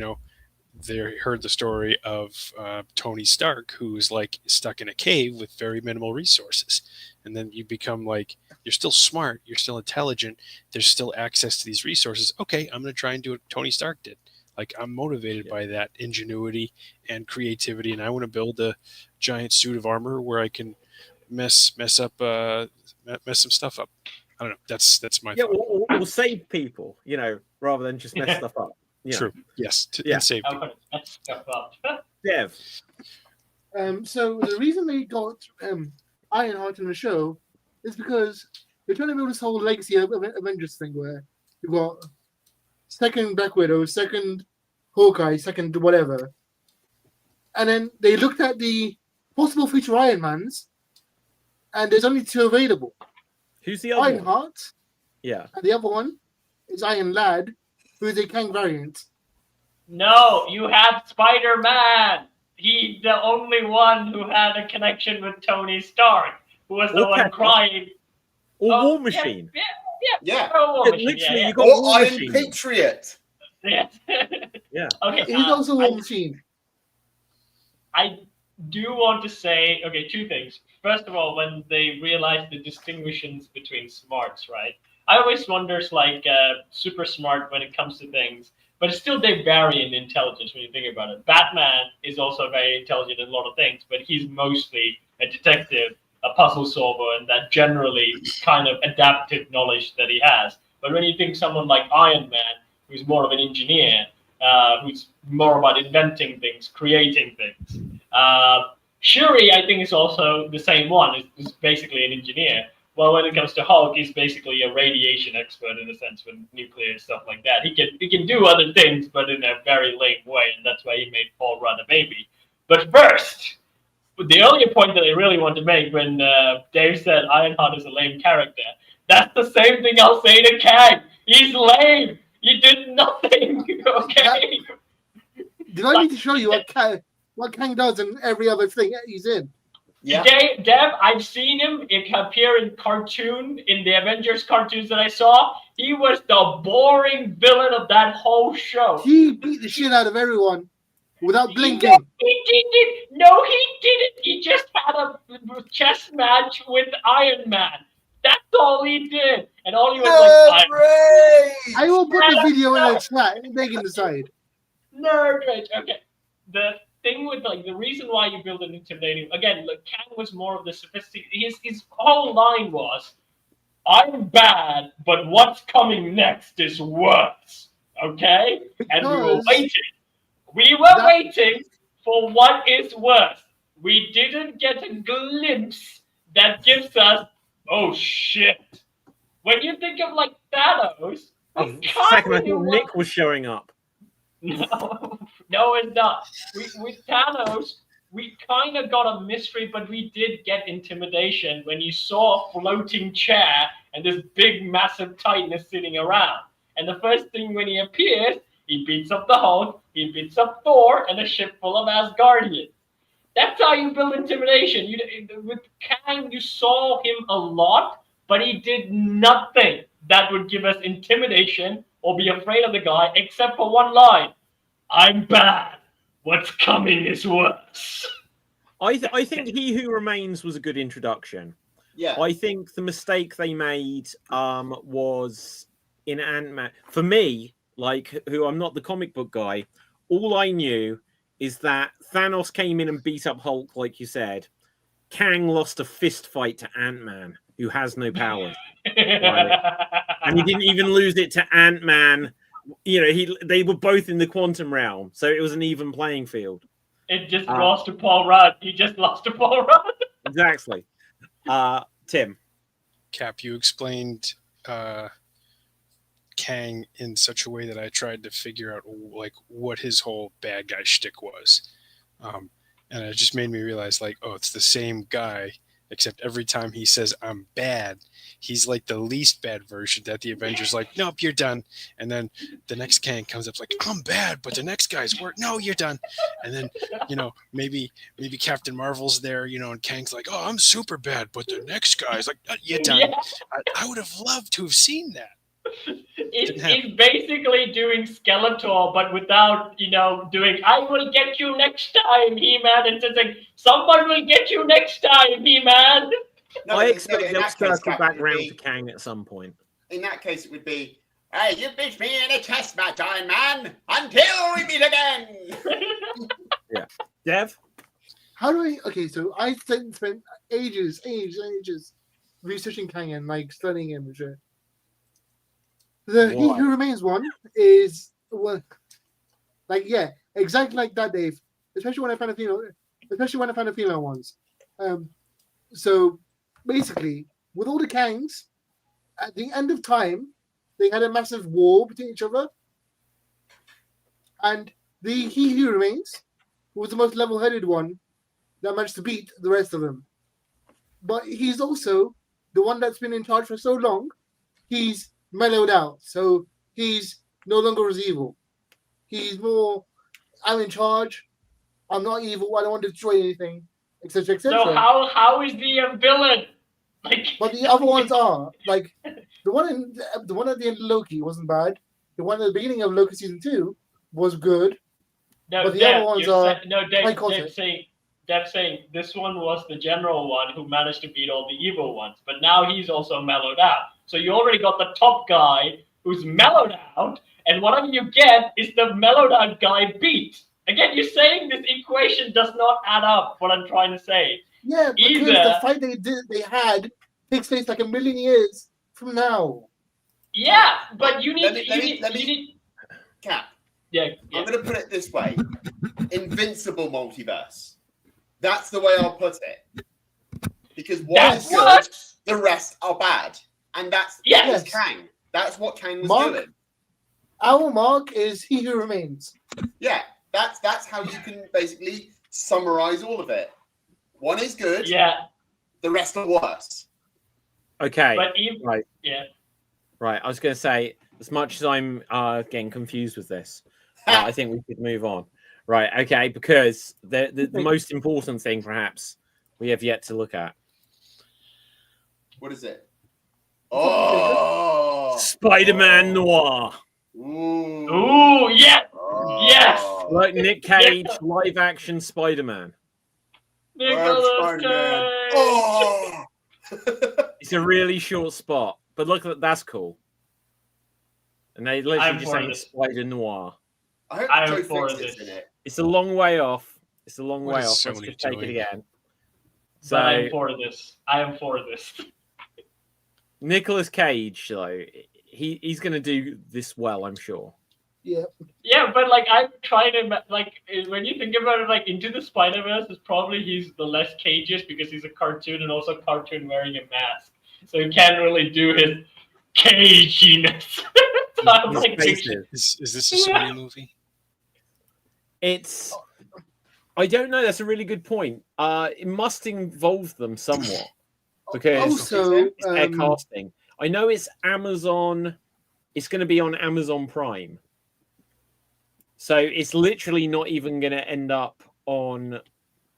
they heard the story of Tony Stark, who's like stuck in a cave with very minimal resources, and then you become like, you're still smart, you're still intelligent, there's still access to these resources. Okay, I'm going to try and do what Tony Stark did. Like, I'm motivated by that ingenuity and creativity, and I want to build a giant suit of armor where I can mess some stuff up. I don't know. That's my thought. Or save people, rather than just mess stuff up. True. Yes. Yeah. And save I'm people. gonna mess stuff up. Dev. So the reason they got Ironheart in the show is because they're trying to build this whole legacy of Avengers thing where you've got second Black Widow, second Hawkeye, second whatever. And then they looked at the possible future Iron Mans, and there's only 2 available. Who's the other one? Ironheart, Yeah. and the other one is Iron Lad, who is a Kang variant. No, you have Spider-Man. He's the only one who had a connection with Tony Stark, who was the one crying. Or Oh, War Machine. Yeah. War Machine, Literally, yeah. you got Or War Iron Machine. Patriot. Yeah. Yeah. Okay. He's also War Machine. I do want to say, okay, 2 things. First of all, when they realized the distinctions between smarts, right? I always wonder, like, super smart when it comes to things, but still they vary in intelligence when you think about it. Batman is also very intelligent in a lot of things, but he's mostly a detective, a puzzle solver, and that generally kind of adaptive knowledge that he has. But when you think someone like Iron Man, who's more of an engineer, who's more about inventing things, creating things. Shuri, I think, is also the same one. Is basically an engineer. Well, when it comes to Hulk, he's basically a radiation expert in a sense with nuclear stuff like that. He can do other things, but in a very lame way, and that's why he made Paul Rudd a baby. But first, the earlier point that I really want to make when Dave said Ironheart is a lame character, that's the same thing I'll say to Kang. He's lame. He did nothing. Okay. Did I need to show you what Kang does in every other thing he's in? Yeah. Dev, I've seen him appear in the Avengers cartoons that I saw. He was the boring villain of that whole show. He beat the shit out of everyone without blinking. No, he didn't. No, he didn't. He just had a chess match with Iron Man. That's all he did. And all he was like, I will put the video in the chat and they can decide. Nerd rage. Okay. The thing with the reason why you build an intimidating again, Kang was more of the sophisticated. His whole line was, "I'm bad, but what's coming next is worse." Okay, and we were waiting. We were waiting for what is worse. We didn't get a glimpse that gives us, oh shit. When you think of Thanos, Second, I thought Nick was showing up. No, it's not. With Thanos, we kind of got a mystery, but we did get intimidation when you saw a floating chair and this big, massive Titan is sitting around. And the first thing when he appears, he beats up the Hulk, he beats up Thor, and a ship full of Asgardians. That's how you build intimidation. With Kang, you saw him a lot, but he did nothing that would give us intimidation or be afraid of the guy, except for one line. I'm bad. What's coming is worse. I think He Who Remains was a good introduction. Yeah. I think the mistake they made was in Ant-Man. For me, who I'm not the comic book guy, all I knew is that Thanos came in and beat up Hulk, like you said. Kang lost a fist fight to Ant-Man, who has no powers. Right? And he didn't even lose it to Ant-Man. They were both in the quantum realm, so it was an even playing field. It just lost to Paul Rudd. He just lost to Paul Rudd. Exactly. Tim. Cap, you explained Kang in such a way that I tried to figure out what his whole bad guy shtick was. And it just made me realize it's the same guy except every time he says I'm bad, he's like the least bad version that the Avengers like, nope, you're done. And then the next Kang comes up like, I'm bad, but the next guy's work. No, you're done. And then, maybe Captain Marvel's there, and Kang's like, oh, I'm super bad, but the next guy's like, you're done. Yeah. I would have loved to have seen that. It's basically doing Skeletor, but without, doing, I will get you next time, He-Man. And it's like, someone will get you next time, He-Man. No, I in expect that they'll case, circle Cap, back it would round be- to Kang at some point. In that case, it would be, hey, you beat me in a chess match, Iron Man, until we meet again. Dev? How do I? Okay, so I spent ages researching Kang and like studying him and shit. The He Why? Who Remains one is exactly like that, Dave. Especially when I found a female ones. So basically, with all the Kangs, at the end of time, they had a massive war between each other, and the He Who Remains was the most level-headed one that managed to beat the rest of them. But he's also the one that's been in charge for so long. He's mellowed out, so he's no longer as evil. He's more, I'm in charge. I'm not evil. I don't want to destroy anything, etc., etc. So how is he a villain? Like, But the other ones are like the one at the end of Loki wasn't bad. The one at the beginning of Loki season 2 was good. no, But the Dev, other ones you're are Dev saying this one was the general one who managed to beat all the evil ones, but now he's also mellowed out. So you already got the top guy who's mellowed out, and whatever you get is the mellowed out guy beat. Again, you're saying this equation does not add up. What I'm trying to say. Yeah, because Either- the fight they had takes place like a million years from now. Yeah, but you need. Let me- Cap, Yeah. I'm going to put it this way. Invincible multiverse. That's the way I'll put it. Because one is good, the rest are bad. And that Yes. is Kang. That's what Kang was Mark? doing. Our mark is He Who Remains. Yeah, that's how you can basically summarize all of it. One is good, Yeah, the rest are worse. Okay. but even Right. yeah. Right. I was going to say, as much as I'm getting confused with this, I think we could move on. Right. Okay. Because the most important thing, perhaps, we have yet to look at. What is it? Oh, Spider-Man Noir. Ooh. Ooh, yeah, Oh. yes! Like Nick Cage, live-action Spider-Man. Nicolas Spider-Man. Cage. Oh. It's a really short spot, but look, that's cool. And they literally I'm just for saying this. Spider Noir. I hope I am Joe for Fix is this. in it. It's a long way off. It's a long What way is off. Let's Sony just take it doing? again. But I'm So for this. I am for this. Nicolas Cage, though, he's going to do this well, I'm sure. Yeah. Yeah, but like I'm trying to when you think about it, like Into the Spider-Verse is probably he's the less cageist because he's a cartoon and also a cartoon wearing a mask, so he can't really do his caginess. So I'm His like, faces. Is this a Sony movie? It's. I don't know. That's a really good point. It must involve them somewhat because Also, it's their casting. I know it's Amazon. It's going to be on Amazon Prime, so it's literally not even going to end up on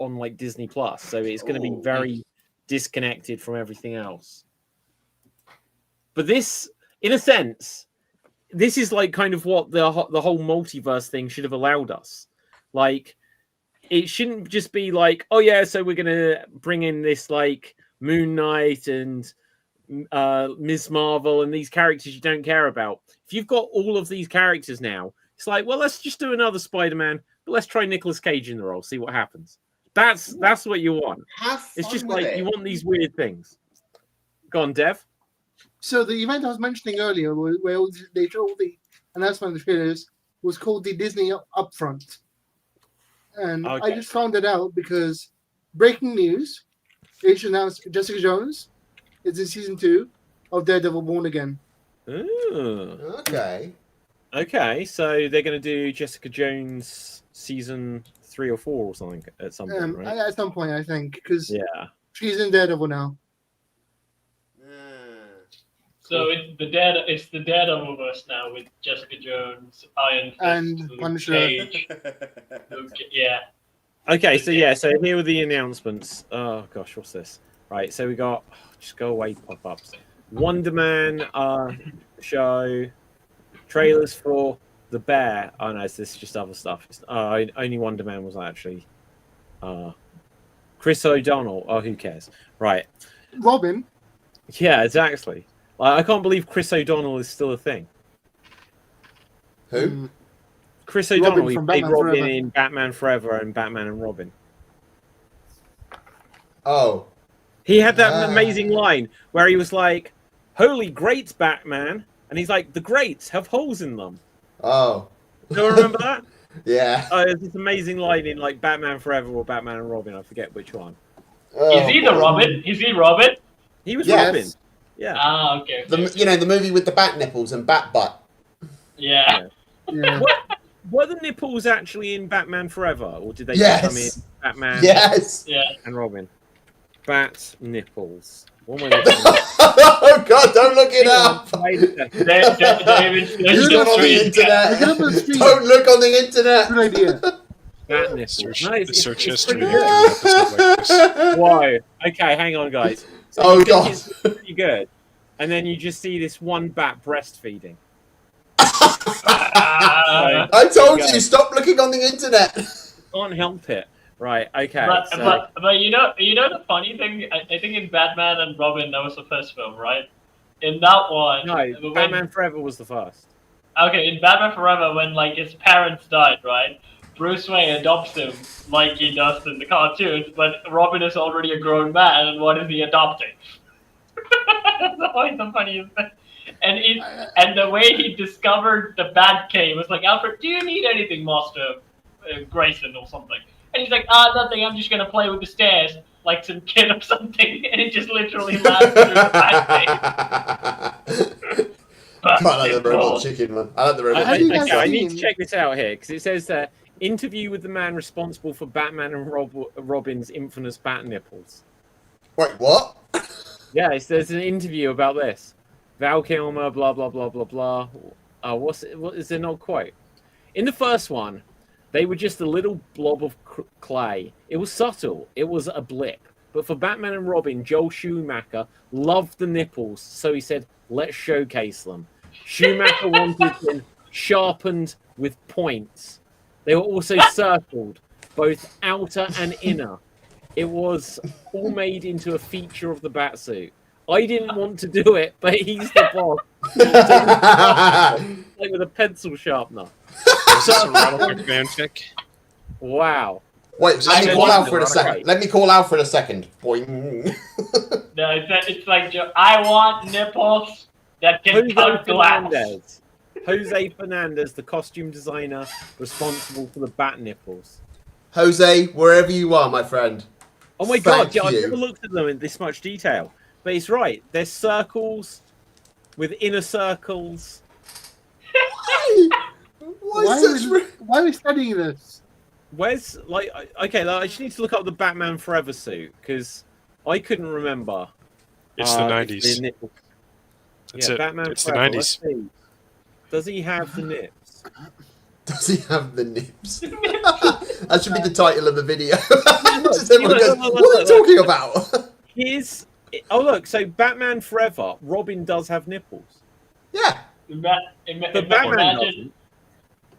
like Disney Plus. So it's going to be Oh. very disconnected from everything else. But this, in a sense, this is like kind of what the whole multiverse thing should have allowed us. Like, it shouldn't just be like, oh yeah, so we're gonna bring in this like Moon Knight and Ms. Marvel and these characters you don't care about. If you've got all of these characters now, it's like, well, let's just do another Spider-Man, but let's try Nicolas Cage in the role, see what happens. That's what you want. Have fun It's just with like it. you want these weird things. Go on, Dev. So the event I was mentioning earlier, where they showed the announcement of the trailers, was called the Disney Upfront, and I Okay. just found it out because breaking news: they should announce Jessica Jones is in season 2 of Daredevil: Born Again. Ooh. Okay. Okay, so they're going to do Jessica Jones season 3 or 4 or something at some point, right? At some point, I think, because Yeah. She's in Daredevil now. So it's the Daredevilverse now with Jessica Jones, Iron Fist, And Luke Punisher. Cage, yeah. Okay, so here are the announcements. Oh gosh, what's this? Right, so we got just go away pop-ups. Wonder Man show, trailers for The Bear. Oh no, this is just other stuff. Only Wonder Man was actually Chris O'Donnell. Oh, who cares? Right. Robin. Yeah, exactly. I can't believe Chris O'Donnell is still a thing. Who? Chris O'Donnell, he from played Batman Robin Forever. in Batman Forever and Batman and Robin. Oh. He had that amazing line where he was like, "Holy great Batman," and he's like, "The greats have holes in them." Oh. Do you remember that? Yeah. There's this amazing line in like Batman Forever or Batman and Robin. I forget which one. Oh, Is he the Robin? Is he Robin? He was Yes. Robin. Yeah. Ah, okay. The movie with the bat nipples and bat butt. Yeah. Yeah. Were the nipples actually in Batman Forever, or did they Yes. just come in Batman Yes. Yeah. and Robin? Bat nipples. What am I looking at? Oh God! Don't look it up. Wait a second. David, It's not on the Look internet. up the street. Don't look on the internet. Good idea. Bat nipples. Search, No, it's search it's history. pretty of good. an episode like this. Whoa. Okay, hang on, guys. So Oh, you think God. It's pretty good. And then you just see this one bat breastfeeding. I told you, stop looking on the internet. Can't help it. Right, okay. But you know the funny thing, I think in Batman and Robin, that was the first film, right? In that one, no, when- Batman Forever was the first. Okay, in Batman Forever, when like his parents died, right? Bruce Wayne adopts him like he does in the cartoons, but Robin is already a grown man, and what is he adopting? That's always the funniest thing. And the way he discovered the Batcave was like, Alfred, do you need anything, Master Grayson or something? And he's like, nothing, I'm just gonna play with the stairs, like some kid or something, and he just literally laughs through the Batcave. I like the robot chicken one. I like the robot Have you chicken. guys I need to seen- check this out here, because it says interview with the man responsible for Batman and Robin's infamous bat nipples. Wait, what? Yeah, there's an interview about this. Val Kilmer, blah blah blah blah blah. What is there not quote? In the first one, they were just a little blob of clay. It was subtle. It was a blip. But for Batman and Robin, Joel Schumacher loved the nipples, so he said, "Let's showcase them." Schumacher wanted them sharpened with points. They were also circled, both outer and inner. It was all made into a feature of the Batsuit. I didn't want to do it, but he's the boss. Like with a pencil sharpener. Is this a Rattlesnake fanfic? Wow. Wait, let me I call mean, Alfred a right. second. Let me call Alfred a second. Boing. No, it's like, I want nipples that can Jose cut glass. Fernandez. Jose Fernandez, the costume designer responsible for the bat nipples. Jose, wherever you are, my friend. Oh my god, Thank yeah, I've you. never looked at them in this much detail. But it's right. There's circles with inner circles. Why are we studying this? Where's okay? I just need to look up the Batman Forever suit because I couldn't remember. It's the the 90s. nipple. That's Yeah, it. Batman It's the Forever. 90s. Let's see. Does he have the nips? Does he have the nips? That should be the title of the video. Just everyone goes, what are you talking about? Look. So Batman Forever, Robin does have nipples. Yeah. But Batman doesn't.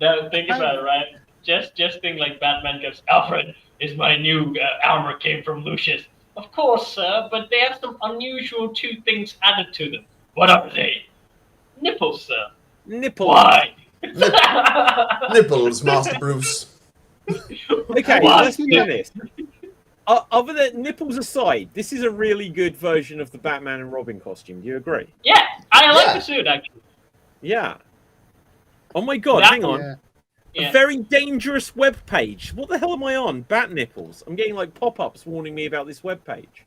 No, think about it, right? Just think like Batman goes, Alfred, is my new armor came from Lucius. Of course, sir, but they have some unusual two things added to them. What are they? Nipples, sir. Nipples. Why? Nipples, Master Bruce. Okay, Why? let's be honest. Other than nipples aside, this is a really good version of the Batman and Robin costume. Do you agree? Yeah, I like Yeah. the suit actually. Yeah. Oh my god, That- hang on. Yeah. Yeah. A very dangerous web page. What the hell am I on? Bat nipples. I'm getting like pop-ups warning me about this web page.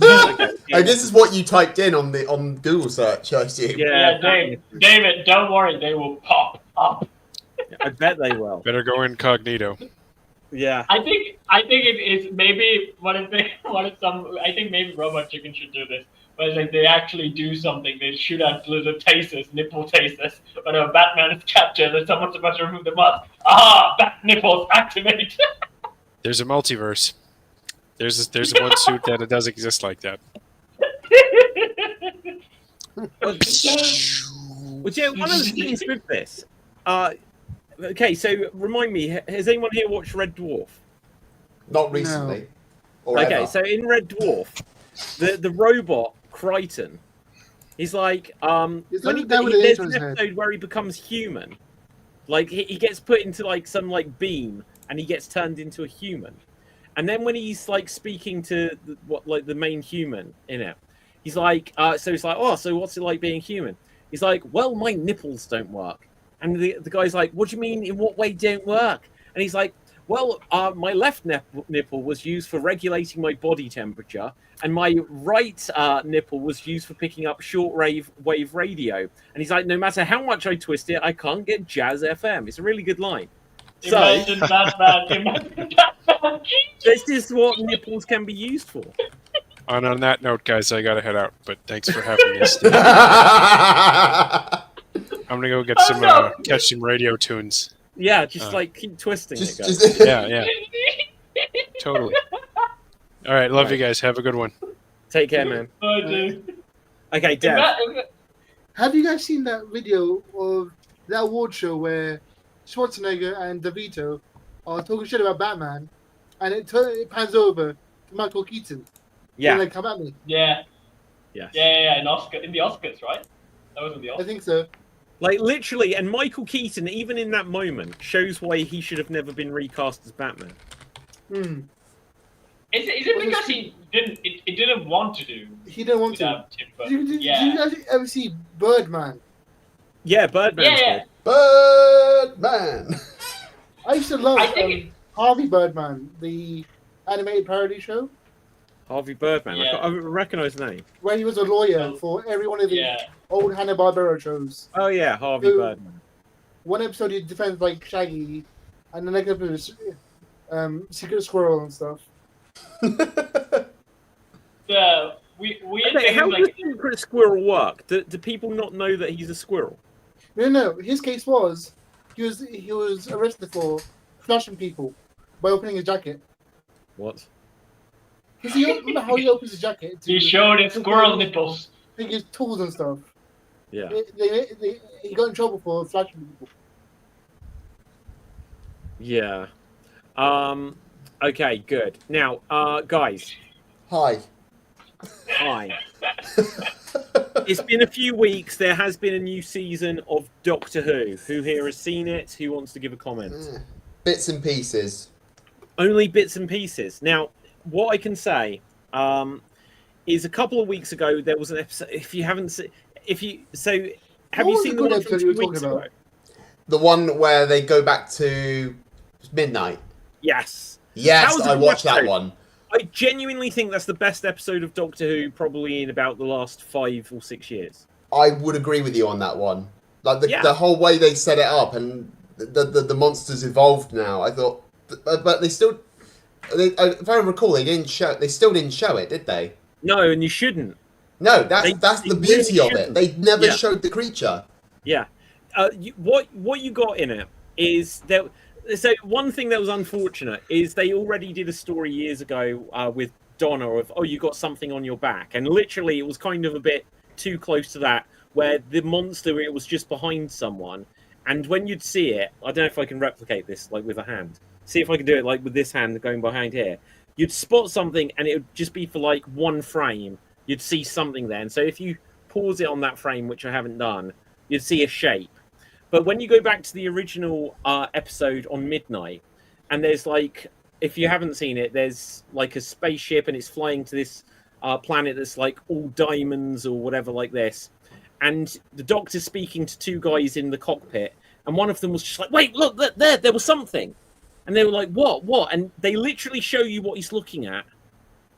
Okay, yeah. Oh, this is what you typed in on Google search, I assume. Yeah, Yeah, David, don't worry, they will pop up. I bet they will. Better go incognito. Yeah. I think it is maybe I think maybe Robot Chicken should do this. But it's like they actually do something. They shoot out little tasers, nipple tasers. When Batman is captured and someone's about to remove the mask, bat nipples activate. There's a multiverse. There's one suit that it does exist like that. Well, yeah, one of the things with this. Okay, so remind me, has anyone here watched Red Dwarf? Not recently. Or Okay, ever. so in Red Dwarf, the robot Crichton, he's like when there's an episode where he becomes human, like he gets put into like some like beam and he gets turned into a human, and then when he's like speaking to the main human in it, he's like so he's like, oh, so what's it like being human? He's like, well, my nipples don't work, and the guy's like, what do you mean, in what way don't work? And he's like, well, my left nipple was used for regulating my body temperature, and my right nipple was used for picking up short-wave radio. And he's like, no matter how much I twist it, I can't get Jazz FM. It's a really good line. Imagine that. This is what nipples can be used for. And on that note, guys, I gotta head out. But thanks for having us. I'm gonna go get catch some radio tunes. Yeah, just like keep twisting it, guys. Yeah. Totally. All right, love you guys. Have a good one. Take care, man. Okay, Dev. Have you guys seen that video of that award show where Schwarzenegger and DeVito are talking shit about Batman, and it pans over to Michael Keaton? Yeah. Like, come at me. Yeah. Yes. Yeah. In the Oscars, right? That was in the Oscars. I think so. Like literally, and Michael Keaton, even in that moment, shows why he should have never been recast as Batman. Is it because he didn't want to do? He didn't want to. Did you guys ever see Birdman? Yeah, Birdman's Yeah. Birdman. I used to love Harvey Birdman, the animated parody show. Harvey Birdman. Yeah. I recognize the name. Where he was a lawyer for every one of the old Hanna-Barbera shows. Oh yeah, Harvey Birdman. One episode he defends like Shaggy, and the next episode is Secret Squirrel and stuff. How does Secret Squirrel work? Do people not know that he's a squirrel? No. His case was he was arrested for flashing people by opening his jacket. What? Remember how he opens his jacket? He showed his squirrel nipples. He gives tools and stuff. Yeah. He got in trouble for flashing people. Yeah. Okay, good. Now, guys. Hi. It's been a few weeks. There has been a new season of Doctor Who. Who here has seen it? Who wants to give a comment? Bits and pieces. Only bits and pieces. Now, what I can say is a couple of weeks ago there was an episode. If you haven't seen, have you seen the one from 2 weeks ago? The one where they go back to midnight. Yes. Yes, I watched that one. I genuinely think that's the best episode of Doctor Who probably in about the last 5 or 6 years. I would agree with you on that one. Like the whole way they set it up and the monsters evolved now. I thought, but they still, if I recall, they still didn't show it, did they? No, and you shouldn't. No, that's the beauty of it. They never showed the creature. Yeah. What you got in it is that. So one thing that was unfortunate is they already did a story years ago with Donna of, oh, you got something on your back. And literally it was kind of a bit too close to that, where the monster, it was just behind someone. And when you'd see it, I don't know if I can replicate this like with a hand. See if I can do it like with this hand going behind here. You'd spot something and it would just be for like one frame. You'd see something there. And so if you pause it on that frame, which I haven't done, you'd see a shape. But when you go back to the original episode on Midnight, and there's like, if you haven't seen it, there's like a spaceship and it's flying to this planet that's like all diamonds or whatever like this. And the Doctor's speaking to two guys in the cockpit. And one of them was just like, wait, look, there was something. And they were like, what? And they literally show you what he's looking at.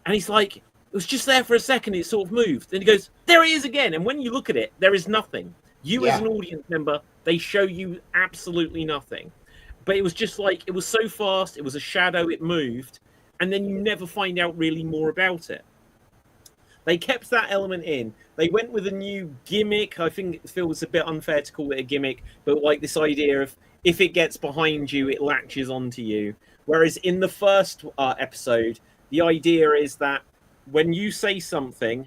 And he's like, it was just there for a second. It sort of moved. Then he goes, there he is again. And when you look at it, there is nothing. You as an audience member, they show you absolutely nothing. but it was just like, it was so fast, it was a shadow, it moved, and then you never find out really more about it. They kept that element in. They went with a new gimmick. I think it feels a bit unfair to call it a gimmick, but like this idea of if it gets behind you, it latches onto you. Whereas in the first episode, the idea is that when you say something,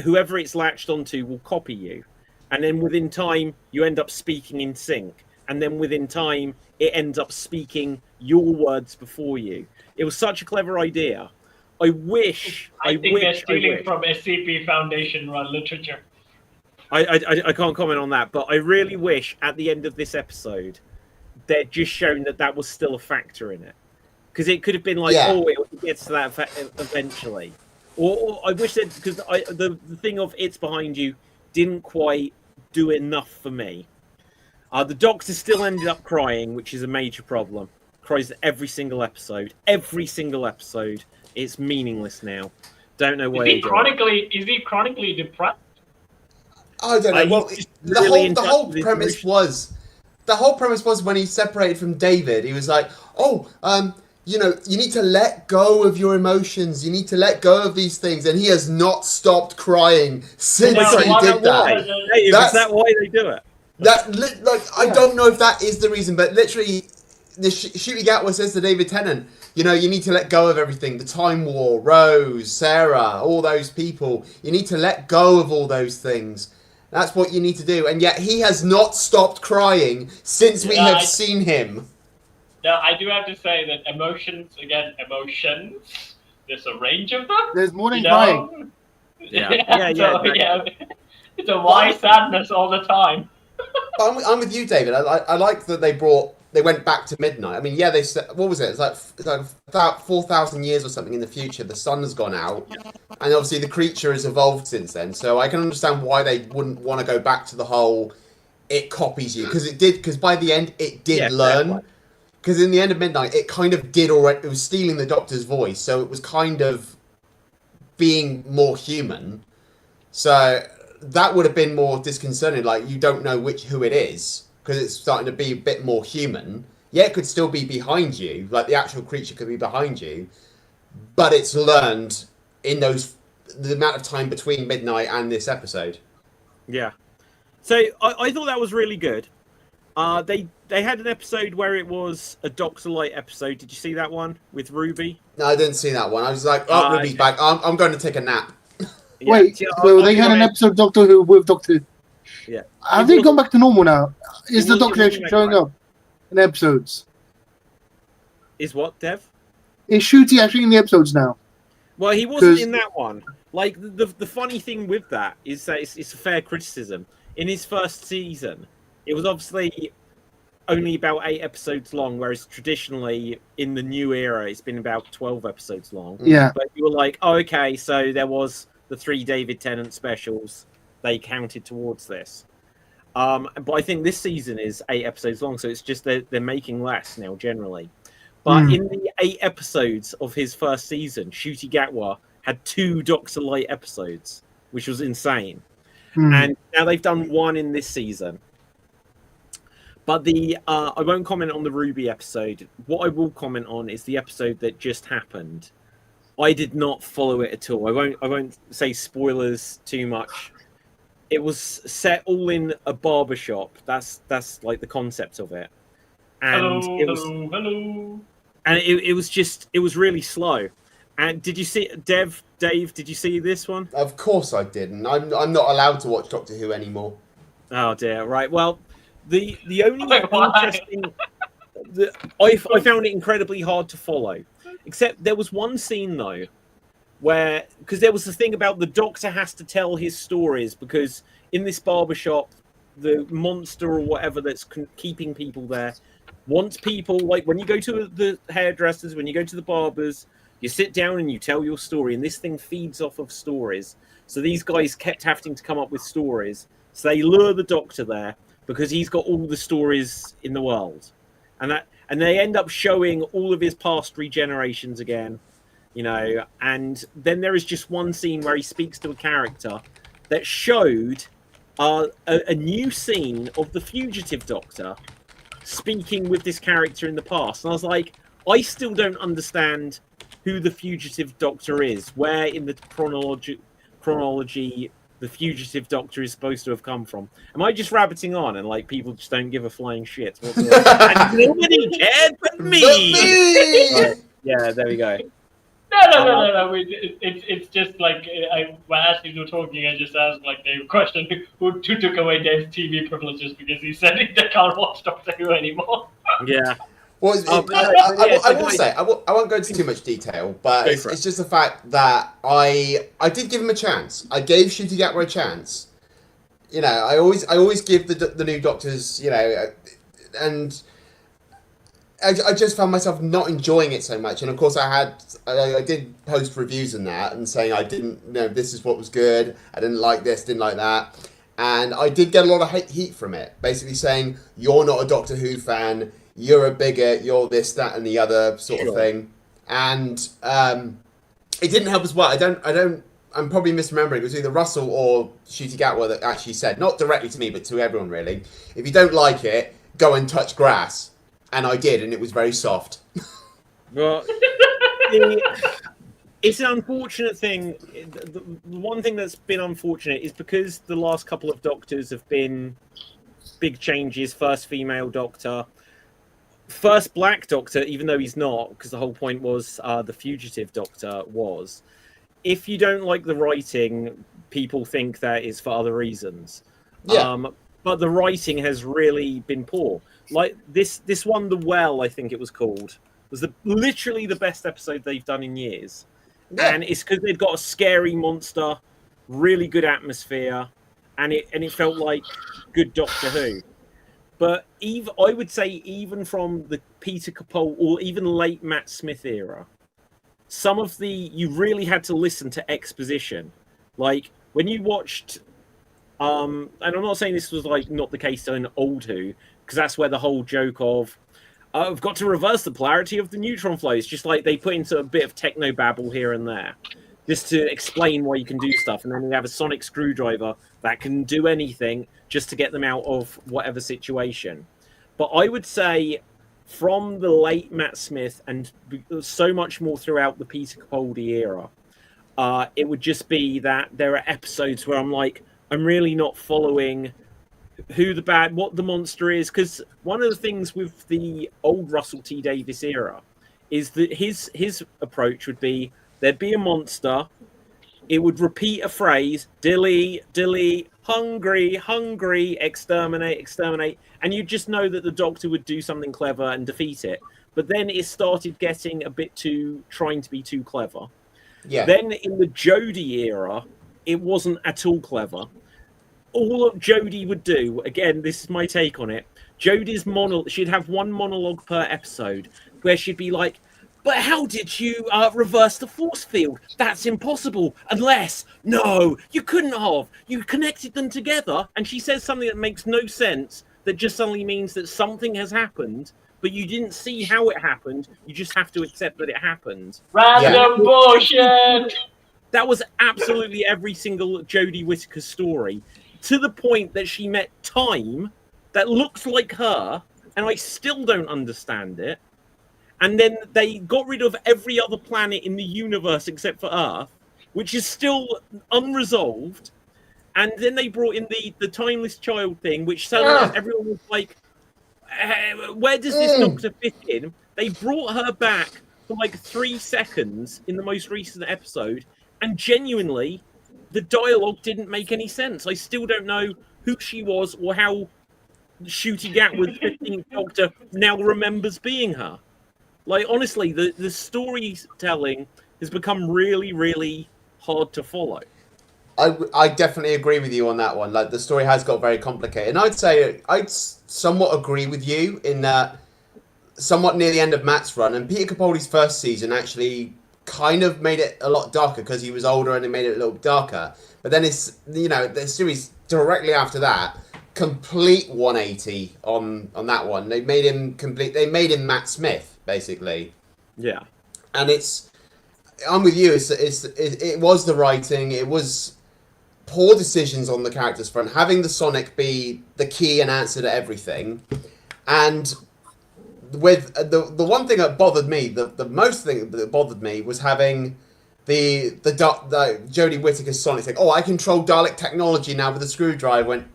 whoever it's latched onto will copy you. And then within time, you end up speaking in sync. And then within time, it ends up speaking your words before you. It was such a clever idea. I think they're stealing from SCP Foundation run literature. I can't comment on that, but I really wish at the end of this episode they'd just shown that was still a factor in it, because it could have been like, it gets to that eventually. Or I wish that, because the thing of it's behind you didn't quite do enough for me. The Doctor still ended up crying, which is a major problem. Cries every single episode. Every single episode. It's meaningless now. Don't know why. Is he chronically depressed? I don't know. Well, the whole premise was when he separated from David, he was like, you need to let go of your emotions. You need to let go of these things. And he has not stopped crying since he did that. Is that why they do it? I don't know if that is the reason, but literally, Ncuti Gatwa says to David Tennant, you need to let go of everything. The Time War, Rose, Sarah, all those people. You need to let go of all those things. That's what you need to do. And yet he has not stopped crying since we have seen him. Now, I do have to say that emotions, there's a range of them. There's more than crying. It's a why sadness all the time. I'm with you, David. I like that they went back to midnight. I mean, they said, what was it? It's like about 4,000 years or something in the future. The sun has gone out, and obviously the creature has evolved since then. So I can understand why they wouldn't want to go back to the whole it copies you, because it did. Because by the end, it did learn. Because in the end of Midnight, it kind of did already. It was stealing the Doctor's voice, so it was kind of being more human. So that would have been more disconcerting. Like, you don't know who it is, because it's starting to be a bit more human. Yeah, it could still be behind you, like the actual creature could be behind you, but it's learned in the amount of time between Midnight and this episode. Yeah. So I thought that was really good. They had an episode where it was a Doctor Light episode. Did you see that one with Ruby? No, I didn't see that one. I was like, Ruby's back. I'm going to take a nap. Yeah, wait, so they had an episode of Doctor Who with Doctor Who. Yeah. Have they gone back to normal now? Is the Doctor actually showing up in episodes? Is what, Dev? Is Ncuti actually in the episodes now? Well, he wasn't in that one. Like, the funny thing with that is that it's a fair criticism. In his first season, it was obviously only about 8 episodes long, whereas traditionally in the new era, it's been about 12 episodes long. Yeah. But you were like, oh, okay, so there was the 3 David Tennant specials. They counted towards this. But I think this season is 8 episodes long, so it's just they're making less now, generally. But in the 8 episodes of his first season, Ncuti Gatwa had 2 Doctor Light episodes, which was insane. And now they've done 1 in this season. But I won't comment on the Ruby episode. What I will comment on is the episode that just happened. I did not follow it at all. I won't say spoilers too much. It was set all in a barbershop. That's like the concept of it. And hello. And it was really slow. And did you see Dave? Did you see this one? Of course I didn't. I'm not allowed to watch Doctor Who anymore. Oh dear. Right. Well, the only interesting, I found it incredibly hard to follow. Except there was one scene though, because there was the thing about the Doctor has to tell his stories, because in this barbershop, the monster or whatever that's keeping people there wants people, like when you go to the hairdressers, when you go to the barbers, you sit down and you tell your story, and this thing feeds off of stories. So these guys kept having to come up with stories. So they lure the Doctor there because he's got all the stories in the world. And they end up showing all of his past regenerations again, and then there is just one scene where he speaks to a character that showed a new scene of the fugitive Doctor speaking with this character in the past, and I was like, I still don't understand who the fugitive Doctor is, where in the chronology the fugitive Doctor is supposed to have come from. Am I just rabbiting on and like people just don't give a flying shit whatsoever? And nobody cared but me. Right, yeah, there we go. No. It's just like as you were talking, I just asked like the question: who took away Dave's TV privileges because he said he can't watch Doctor Who anymore? Yeah. Well, I will say, I won't go into too much detail, but it's just the fact that I did give him a chance. I gave Ncuti Gatwa a chance. You know, I always give the new Doctors, you know, and I just found myself not enjoying it so much. And of course, I did post reviews and that, and saying I didn't, you know, this is what was good. I didn't like this, didn't like that, and I did get a lot of heat from it. Basically saying you're not a Doctor Who fan. You're a bigot, you're this, that, and the other sort of thing. And it didn't help as well. I'm probably misremembering. It was either Russell or Ncuti Gatwa that actually said, not directly to me, but to everyone really, if you don't like it, go and touch grass. And I did, and it was very soft. Well, it's an unfortunate thing. The one thing that's been unfortunate is because the last couple of Doctors have been big changes. First female Doctor. First black Doctor, even though he's not, because the whole point was the fugitive Doctor was. If you don't like the writing, people think that is for other reasons. Yeah. But the writing has really been poor. Like this one, The Well, I think it was called, was literally the best episode they've done in years. Yeah. And it's because they've got a scary monster, really good atmosphere, and it felt like good Doctor Who. But I would say even from the Peter Capaldi or even late Matt Smith era, you really had to listen to exposition. Like when you watched, and I'm not saying this was like not the case in old Who, because that's where the whole joke of, I've got to reverse the polarity of the neutron flows, just like they put into a bit of techno babble here and there, just to explain why you can do stuff. And then you have a sonic screwdriver that can do anything just to get them out of whatever situation. But I would say from the late Matt Smith and so much more throughout the Peter Capaldi era, it would just be that there are episodes where I'm like, I'm really not following what the monster is. Because one of the things with the old Russell T Davies era is that his approach would be, there'd be a monster, it would repeat a phrase, dilly, dilly, hungry, hungry, exterminate, exterminate, and you just know that the Doctor would do something clever and defeat it. But then it started getting a bit trying to be too clever. Yeah. Then in the Jodie era, it wasn't at all clever. All Jodie would do, again, this is my take on it, Jodie's she'd have one monologue per episode where she'd be like, but how did you reverse the force field? That's impossible. No, you couldn't have. You connected them together. And she says something that makes no sense, that just suddenly means that something has happened, but you didn't see how it happened. You just have to accept that it happened. Random bullshit! That was absolutely every single Jodie Whittaker story, to the point that she met Time that looks like her, and I still don't understand it. And then they got rid of every other planet in the universe except for Earth, which is still unresolved. And then they brought in the Timeless Child thing, which suddenly everyone was like, where does this Doctor fit in? They brought her back for like 3 seconds in the most recent episode, and genuinely, the dialogue didn't make any sense. I still don't know who she was or how Ncuti Gatwa's 15th Doctor now remembers being her. Like, honestly, the storytelling has become really, really hard to follow. I definitely agree with you on that one. Like, the story has got very complicated. And I'd say I'd somewhat agree with you in that somewhat near the end of Matt's run, and Peter Capaldi's first season actually kind of made it a lot darker because he was older and it made it a little darker. But then the series directly after that, complete 180 on that one. They made him Matt Smith, basically. Yeah. And I'm with you. It was the writing. It was poor decisions on the characters front. Having the Sonic be the key and answer to everything. And with the one thing that bothered me, the most thing that bothered me was having the Jodie Whittaker's Sonic saying, "Oh, I control Dalek technology now with a screwdriver." Went,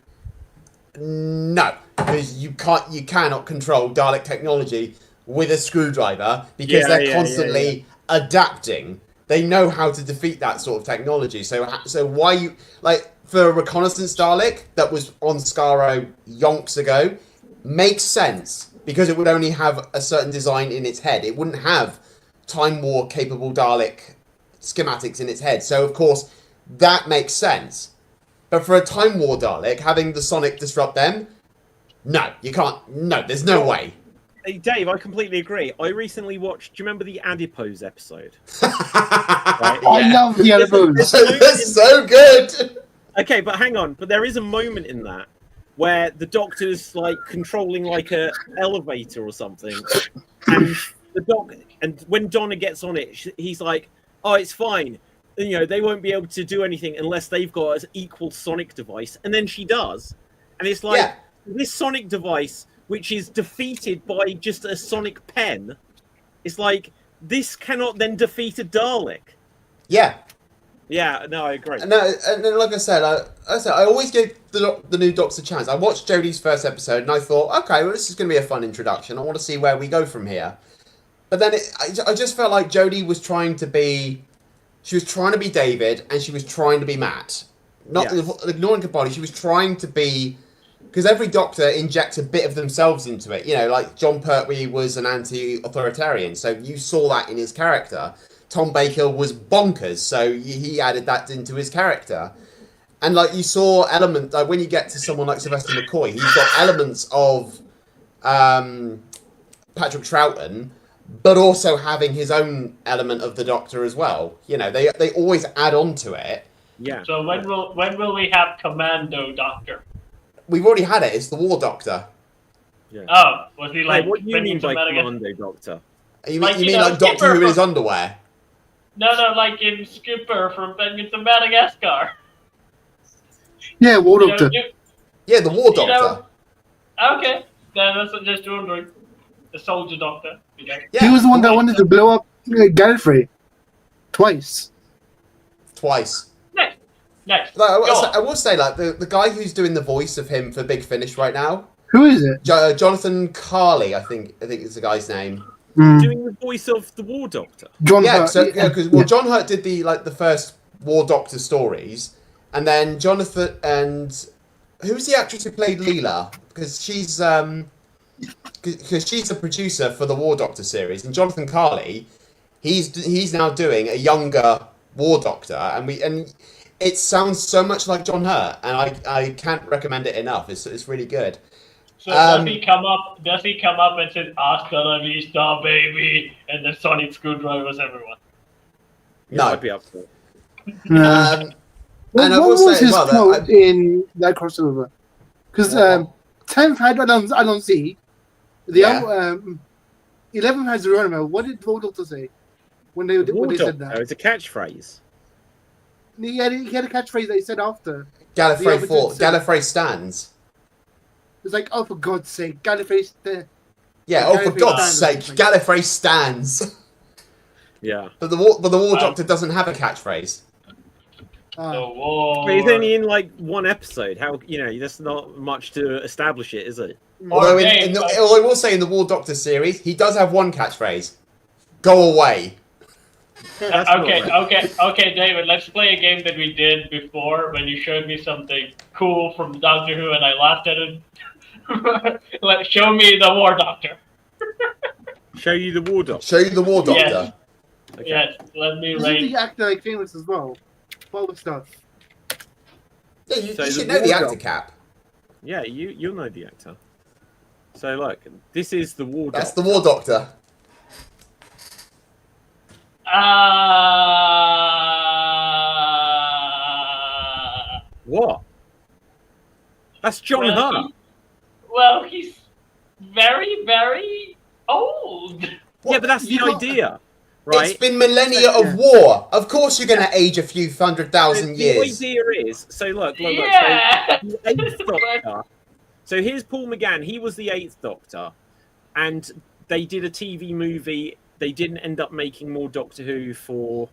no, because you cannot control Dalek technology with a screwdriver because they're constantly adapting. They know how to defeat that sort of technology. So why you like for a reconnaissance Dalek that was on Skaro yonks ago makes sense because it would only have a certain design in its head. It wouldn't have Time War capable Dalek schematics in its head. So of course that makes sense. But for a Time War Dalek, having the Sonic disrupt them, no, you can't. No, there's no way. Hey, Dave, I completely agree. I recently watched. Do you remember the Adipose episode? I love the Adipose. That's so good. Okay, but hang on. But there is a moment in that where the Doctor's like controlling like a elevator or something, and and when Donna gets on it, he's like, "Oh, it's fine. You know, they won't be able to do anything unless they've got an equal sonic device." And then she does, and it's like this sonic device, which is defeated by just a sonic pen. It's like this cannot then defeat a Dalek. Yeah. Yeah, no, I agree. No, and like I said, I always give the new Doctor a chance. I watched Jodie's first episode and I thought, okay, well, this is going to be a fun introduction. I want to see where we go from here. But then I just felt like Jodie was trying to be... She was trying to be David and she was trying to be Matt. Not ignoring Capaldi, she was trying to be... Because every Doctor injects a bit of themselves into it. You know, like John Pertwee was an anti-authoritarian, so you saw that in his character. Tom Baker was bonkers, so he added that into his character. And like you saw elements, like when you get to someone like Sylvester McCoy, he's got elements of Patrick Troughton, but also having his own element of the Doctor as well. You know, they always add on to it. Yeah. So when will we have Commando Doctor? We've already had it. It's the War Doctor. Yeah. Oh, was he like? Hey, what do you mean by Commando Doctor? You mean like Doctor Who in his underwear? No, like in Skipper from Penguins of Madagascar. Yeah, War Doctor. Yeah, the War Doctor. Okay, that's just wondering. The Soldier Doctor. Yeah. He was the one that wanted to blow up Gallifrey. Twice. Next. Like, I will say, like the guy who's doing the voice of him for Big Finish right now. Who is it? Jonathan Carley, I think is the guy's name. Doing the voice of the War Doctor. John Hurt. Because John Hurt did the first War Doctor stories, and then Jonathan and who's the actress who played Leela? Because she's the producer for the War Doctor series, and Jonathan Carley, he's now doing a younger War Doctor, and it sounds so much like John Hurt, and I can't recommend it enough. It's really good. So does he come up and says "Hasta la vista, baby," and the sonic screwdrivers everyone? No, I'd be up for it. And I will what was say his as well quote in that crossover? Because 10th had I don't see. The 11th has Geronimo. What did War Doctor say when they said that? It's a catchphrase. He had a catchphrase that he said after. Gallifrey stands. It's like, oh, for God's sake, Gallifrey. Yeah, for God's sake, Gallifrey stands. Yeah. But the War Doctor doesn't have a catchphrase. The war. But he's only in like one episode. How there's not much to establish it, is it? Although I will say in the War Doctor series, he does have one catchphrase: "Go away." Okay, David. Let's play a game that we did before when you showed me something cool from Doctor Who and I laughed at it. Show me the War Doctor. Show you the War Doctor. Show you the War Doctor. Yes. Okay. Yes. Let me rate. The actor like famous as well. All the stuff. Yeah, you should know the actor, Cap. Yeah, you'll know the actor. So look, this is the War Doctor. That's the War Doctor. What? That's John Hurt. Well, he's very, very old. Yeah, but that's the idea, right? It's been millennia of war. Of course you're going to age a few 100,000 years. The idea is, so look. Yeah. So the So here's Paul McGann. He was the 8th Doctor, and they did a TV movie. They didn't end up making more Doctor Who for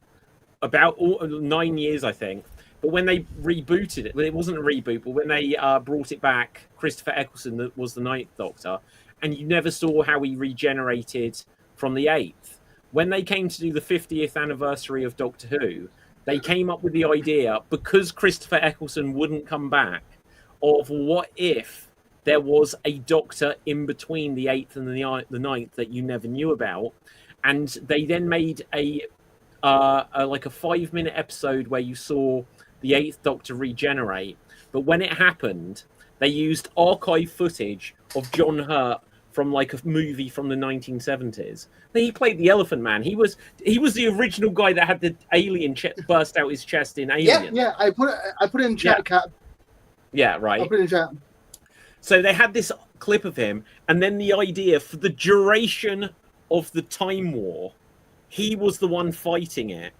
about 9 years, I think. But when they rebooted it, well, it wasn't a reboot, but when they brought it back, Christopher Eccleston that was the 9th Doctor, and you never saw how he regenerated from the 8th. When they came to do the 50th anniversary of Doctor Who, they came up with the idea, because Christopher Eccleston wouldn't come back, of what if there was a Doctor in between the 8th and the 9th that you never knew about. And they then made a 5-minute episode where you saw the 8th Doctor regenerate. But when it happened, they used archive footage of John Hurt from like a movie from the 1970s. He played the Elephant Man. He was the original guy that had the alien burst out his chest in Alien. Yeah. I put it in chat, Cap. Yeah, right. I put it in chat. So they had this clip of him, and then the idea for the duration of the Time War, he was the one fighting it.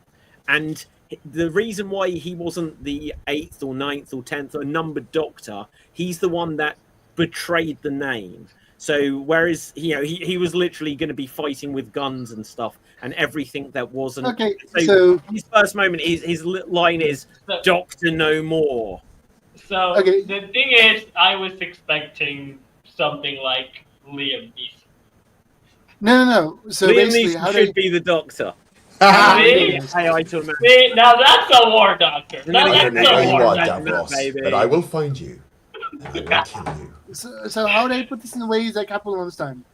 And the reason why he wasn't the 8th or 9th or 10th or numbered Doctor, he's the one that betrayed the name. So whereas he was literally going to be fighting with guns and stuff and everything that wasn't. Okay, so his first moment, his line is "Doctor No More." So okay. The thing is, I was expecting something like Liam Neeson. No. So Liam basically, Neeson how should they be the Doctor. See? AI to a man. See, now that's a war doctor. Now I I that's don't know where a you war are, doctor. Davros, baby. but I will find you. And I will kill you. So how they put this in ways that Cap will understand.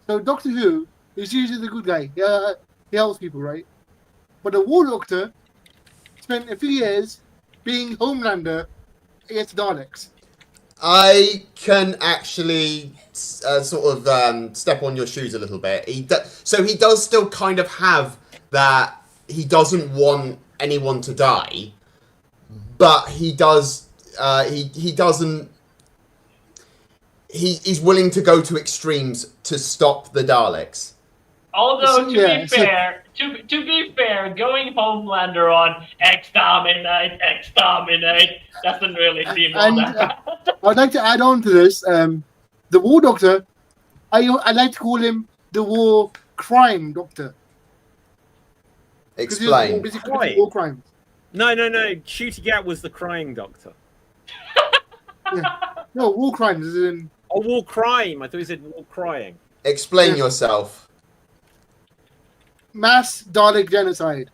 So Doctor Who is usually the good guy. Yeah, he helps people, right? But the War Doctor spent a few years being Homelander against the Daleks. I can actually sort of step on your shoes a little bit. So he does still kind of have that. He doesn't want anyone to die, but he does. He doesn't. He's willing to go to extremes to stop the Daleks. Although to be fair, going Homelander on exterminate doesn't really seem all that. I'd like to add on to this. The War Doctor, I like to call him the War Crime Doctor. Explain. Basically, war crimes. No. Shooty Gat was the crying Doctor. Yeah. No, war crimes is in. Oh, war crime. I thought you said war crying. Explain yourself. Mass Dalek genocide.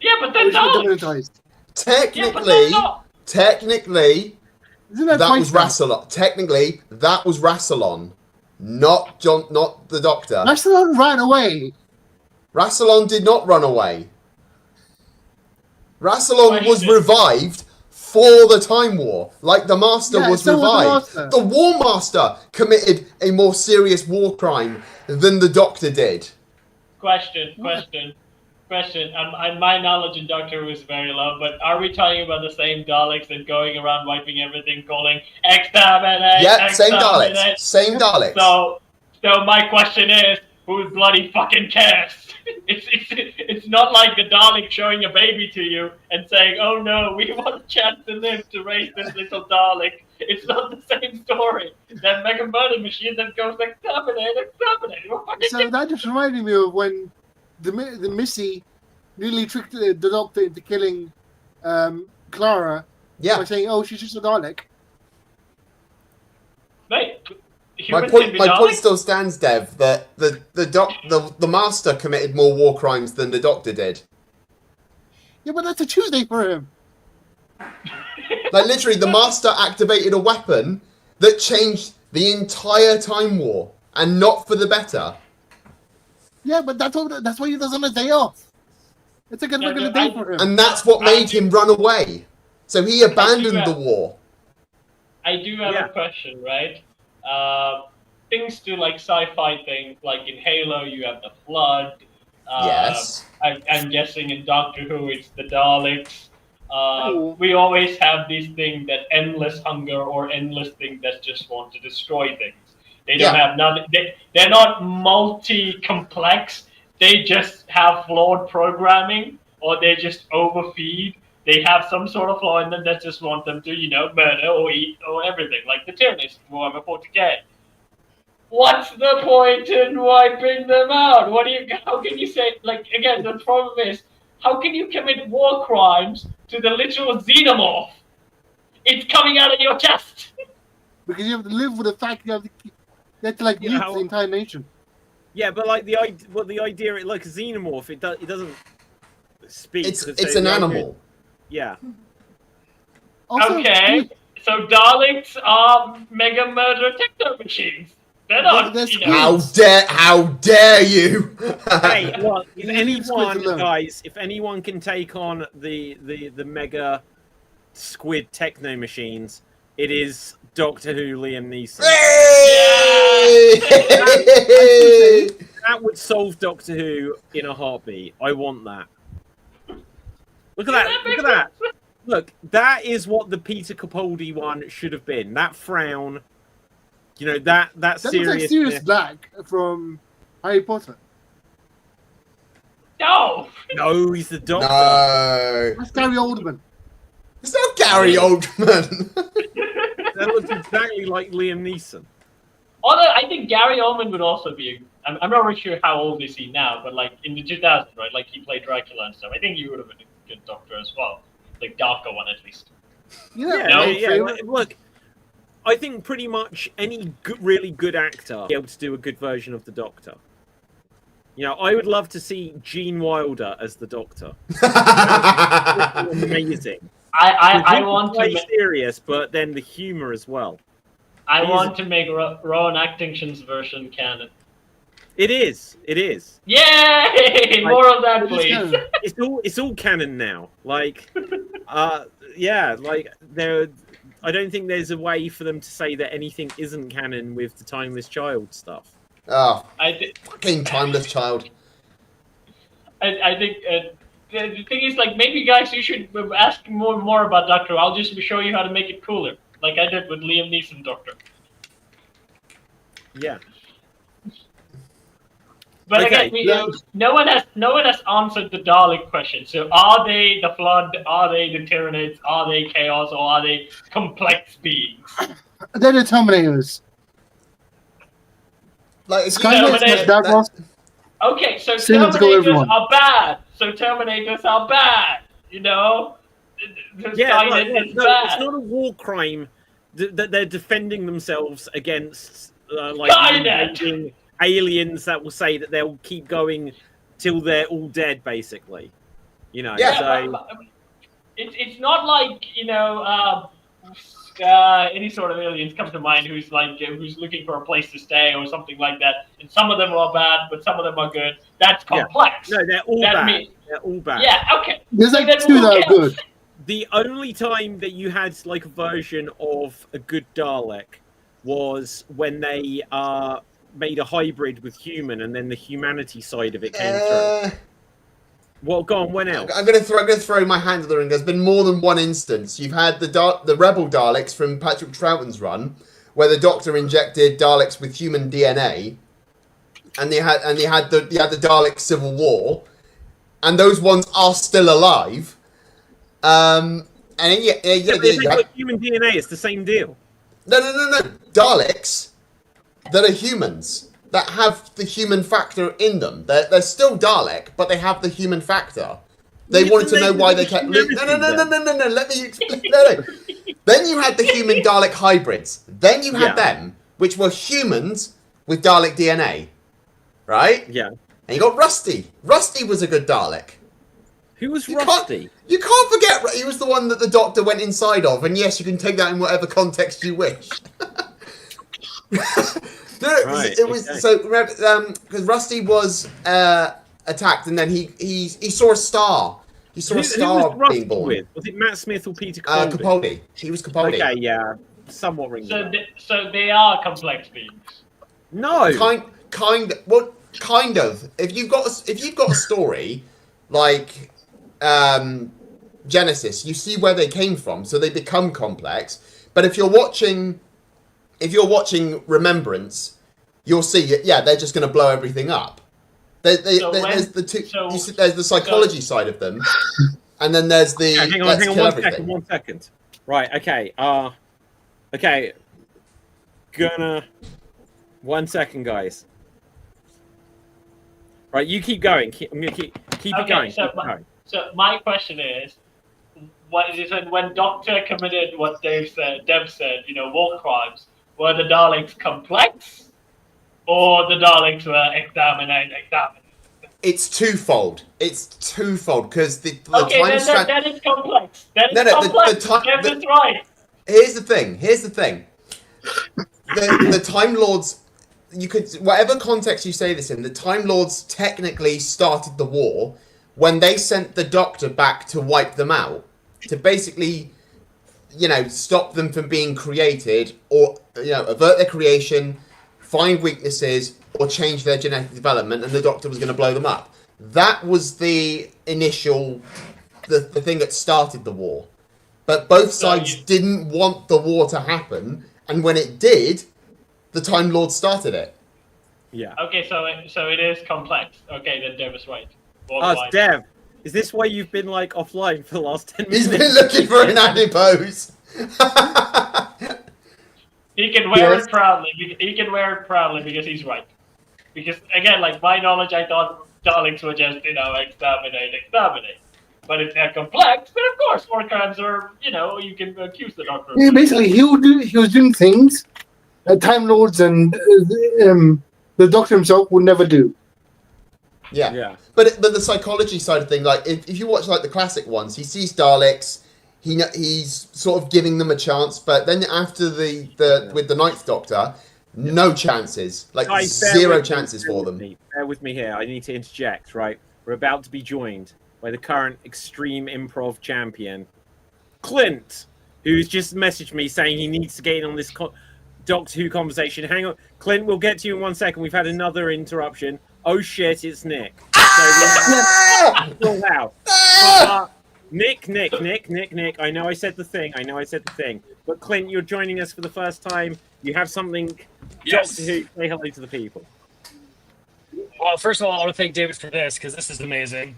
Yeah, but then Demonetized. Technically, Isn't that that was twice Rassilon. Technically, that was Rassilon, not the Doctor. Rassilon ran away. Rassilon did not run away. Rassilon was revived for the Time War, like the Master was so was revived. The War Master committed a more serious war crime than the Doctor did. Question. My knowledge in Doctor Who is very low, but are we talking about the same Daleks and going around wiping everything, calling exterminate? Yeah, same Daleks. Same Daleks. So my question is, who bloody fucking cares? It's not like the Dalek showing a baby to you and saying, "Oh no, we want a chance to live to raise this little Dalek." It's not the same story. That mega murder machine that goes exterminate. So that just reminded me of when the Missy nearly tricked the Doctor into killing Clara by saying, "Oh, she's just a Dalek." Mate, my point still stands, Dev. That the Master committed more war crimes than the Doctor did. Yeah, but that's a Tuesday for him. Like literally, the Master activated a weapon that changed the entire Time War, and not for the better. Yeah, but that's why he does on a day off. It's like a regular day for him. And that's what made him run away. So he abandoned the war. I do have a question, right? Things to like sci-fi things, like in Halo, you have the Flood. Yes. I'm guessing in Doctor Who, it's the Daleks. We always have this thing that endless hunger or endless thing that just want to destroy things. They don't have none. They're not multi-complex. They just have flawed programming, or they just overfeed. they have some sort of flaw in them that just want them to, murder or eat or everything, like the Tyranids from Warhammer 40k. What's the point in wiping them out? How can you say, like, again, the problem is, how can you commit war crimes to the literal xenomorph? It's coming out of your chest. Because you have to live with the fact you have to like mute the entire nation. Yeah, but like the idea, like a xenomorph, it doesn't speak. It's an animal. Yeah. Also, okay, so Daleks are mega murder techno machines. They're not. How dare you? Hey, well, if anyone can take on the mega squid techno machines, it is Doctor Who Liam Neeson. That would solve Doctor Who in a heartbeat. I want that. Look at that. Look at that. Look, that is what the Peter Capaldi one should have been. That frown. That serious. Like Sirius Black from Harry Potter. No, he's the Doctor. No, that's Gary Oldman. It's not Gary Oldman. That looks exactly like Liam Neeson. Although I think Gary Oldman would also be. I'm not really sure how old is he now, but like in the 2000s, right? Like he played Dracula and stuff. I think he would have been a good Doctor as well, like darker one at least. Yeah. Look, I think pretty much any really good actor will be able to do a good version of the Doctor. I would love to see Gene Wilder as the Doctor. Amazing. I want to play serious, but then the humor as well. I want to make Rowan Atkinson's version canon. It is. Yay! More of that, please. It's all canon now. Like, I don't think there's a way for them to say that anything isn't canon with the Timeless Child stuff. Oh, fucking Timeless Child. I think the thing is, like, maybe guys, you should ask more about Doctor Who. I'll just show you how to make it cooler, like I did with Liam Neeson Doctor. Yeah. But again, no one has answered the Dalek question. So, are they the Flood? Are they the Tyranids? Are they Chaos? Or are they complex beings? They're the Terminators. Like okay, so Terminators are bad. It's not a war crime that they're defending themselves against aliens that will say that they'll keep going till they're all dead, basically. It's not like any sort of aliens come to mind who's looking for a place to stay or something like that. And some of them are bad, but some of them are good. That's complex. No, they're all bad. They're all bad. Yeah, okay. There's like two that are good. The only time that you had like a version of a good Dalek was when they made a hybrid with human, and then the humanity side of it came through. Well, go on. When else? I'm gonna throw my hand in the ring. There's been more than one instance. You've had the Rebel Daleks from Patrick Troughton's run, where the Doctor injected Daleks with human DNA, and you had the Dalek Civil War, and those ones are still alive. And human DNA. It's the same deal. No. Daleks that are humans, that have the human factor in them. They're still Dalek, but they have the human factor. They wanted to know why they kept... No, let me explain. No. Then you had the human Dalek hybrids. Then you had them, which were humans with Dalek DNA. Right? Yeah. And you got Rusty. Rusty was a good Dalek. Who was Rusty? You can't forget, he was the one that the Doctor went inside of, and yes, you can take that in whatever context you wish. It was so because Rusty was attacked, and then he saw a star. He saw a star being born. With? Was it Matt Smith or Peter Capaldi? Capaldi. He was Capaldi. Okay, yeah, somewhat rings. So they are complex beings. No, kind of. If you've got a story like Genesis, you see where they came from, so they become complex. But if you're watching Remembrance, you'll see, they're just going to blow everything up. There's the psychology side of them, And then there's the Okay, hang on, let's kill everything. 1 second. Right, okay. Okay. Gonna 1 second, guys. Right, you keep going. I'm gonna keep it going. So my question is, what is it when Doctor committed what Dev said, war crimes, were the Daleks complex, or the Daleks were examined? It's twofold. Because the Okay, time strand. then it's complex. Dev is right. Here's the thing. The Time Lords, you could, whatever context you say this in, the Time Lords technically started the war when they sent the Doctor back to wipe them out, to basically, stop them from being created, or avert their creation, find weaknesses, or change their genetic development, and the Doctor was going to blow them up. That was the initial, the thing that started the war. But both sides didn't want the war to happen, and when it did, the Time Lords started it. Yeah. Okay, so it is complex. Okay, then Dev is right. It's Dev. Is this why you've been offline for the last 10 minutes? He's been looking for an adipose. He can wear it proudly. He can wear it proudly because he's right. Because again, my knowledge, I thought Daleks were just exterminate. But if they're complex, then of course war crimes are, you can accuse the Doctor. Yeah, basically, he was doing things that Time Lords and the Doctor himself would never do. Yeah. But the psychology side of thing, if you watch the classic ones, he sees Daleks, he's sort of giving them a chance, but then after with the Ninth Doctor, no chances, Guys, zero chances for them. Bear with me here. I need to interject. Right, we're about to be joined by the current Extreme Improv champion, Clint, who's just messaged me saying he needs to get in on this Doctor Who conversation. Hang on, Clint, we'll get to you in 1 second. We've had another interruption. Oh shit, it's Nick. So Nick. I know I said the thing. But Clint, you're joining us for the first time. You have something. Yes. Doctor Who, say hello to the people. Well, first of all, I want to thank David for this, because this is amazing.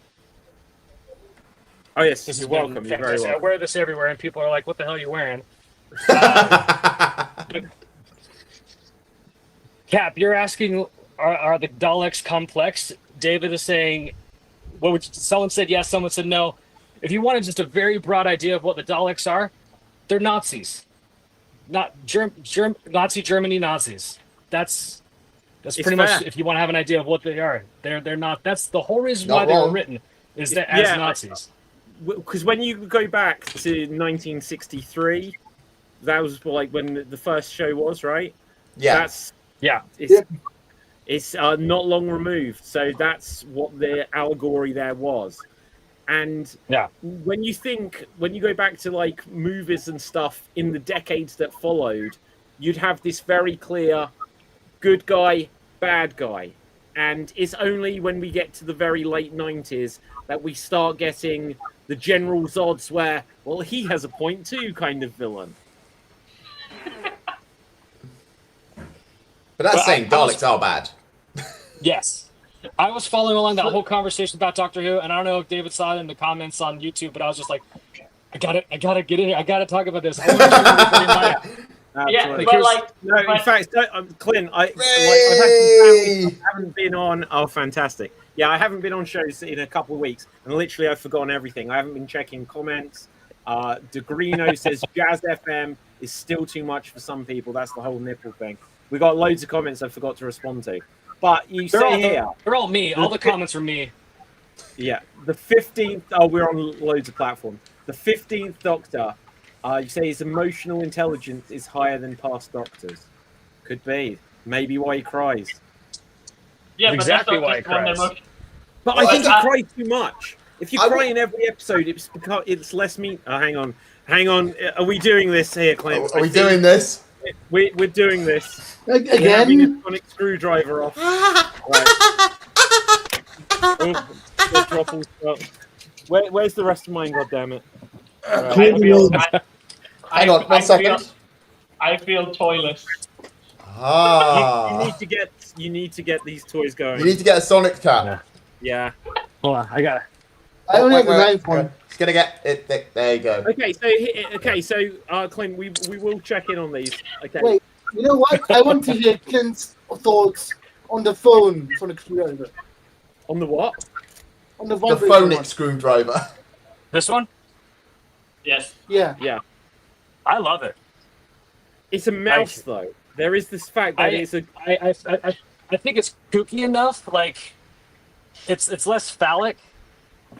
Oh yes, This you're is welcome. You're very fantastic. welcome. I wear this everywhere, and people are like, "What the hell are you wearing?" Cap, you're asking, are the Daleks complex? David is saying, someone said yes, someone said no. If you wanted just a very broad idea of what the Daleks are, they're Nazis, not Nazi Germany Nazis. That's pretty much, if you want to have an idea of what they are. They're not. That's the whole reason why they were written, is that as Nazis. Because when you go back to 1963, that was when the first show was, right? Yeah. It's not long removed, so that's what the allegory there was. And when you go back to movies and stuff in the decades that followed, you'd have this very clear good guy, bad guy. And it's only when we get to the very late 90s that we start getting the General Zod's where, well, he has a point too kind of villain. But that's saying Daleks are bad. Yes. I was following along that whole conversation about Doctor Who, and I don't know if David saw it in the comments on YouTube, but I was just like, I gotta get in here. I gotta talk about this. I want to show in fact, Clint, I haven't been on. Oh, fantastic! Yeah, I haven't been on shows in a couple of weeks, and literally I've forgotten everything. I haven't been checking comments. Degrino says Jazz FM is still too much for some people. That's the whole nipple thing. We got loads of comments I forgot to respond to. But they're all me. All the comments are me. Yeah, the 15th. Oh, we're on loads of platforms. The 15th Doctor. You say his emotional intelligence is higher than past Doctors. Could be. Maybe why he cries. Yeah, exactly but that's not why he cries. But I think he cries too much. If you cry in every episode, it's less mean. Oh, hang on. Are we doing this here, Clint? Are we doing this? We're doing this. Again? We're a sonic screwdriver off. Where's the rest of mine? God damn it! Hang on, 1 second. I feel toyless. You need to get these toys going. You need to get a Sonic Cap. Yeah. Hold on, I got it. I only have the Wait, ninth one. It's gonna get it. There you go. Okay, Clint, we will check in on these. Okay. Wait, you know what? I want to hear Clint's thoughts on the phone for the screwdriver. On the what? On the The vibrating phonic one. screwdriver. This one, Yes. Yeah. Yeah. I love it. It's a mouse, though. There is this fact that it's a. I think it's kooky enough. Like, it's less phallic,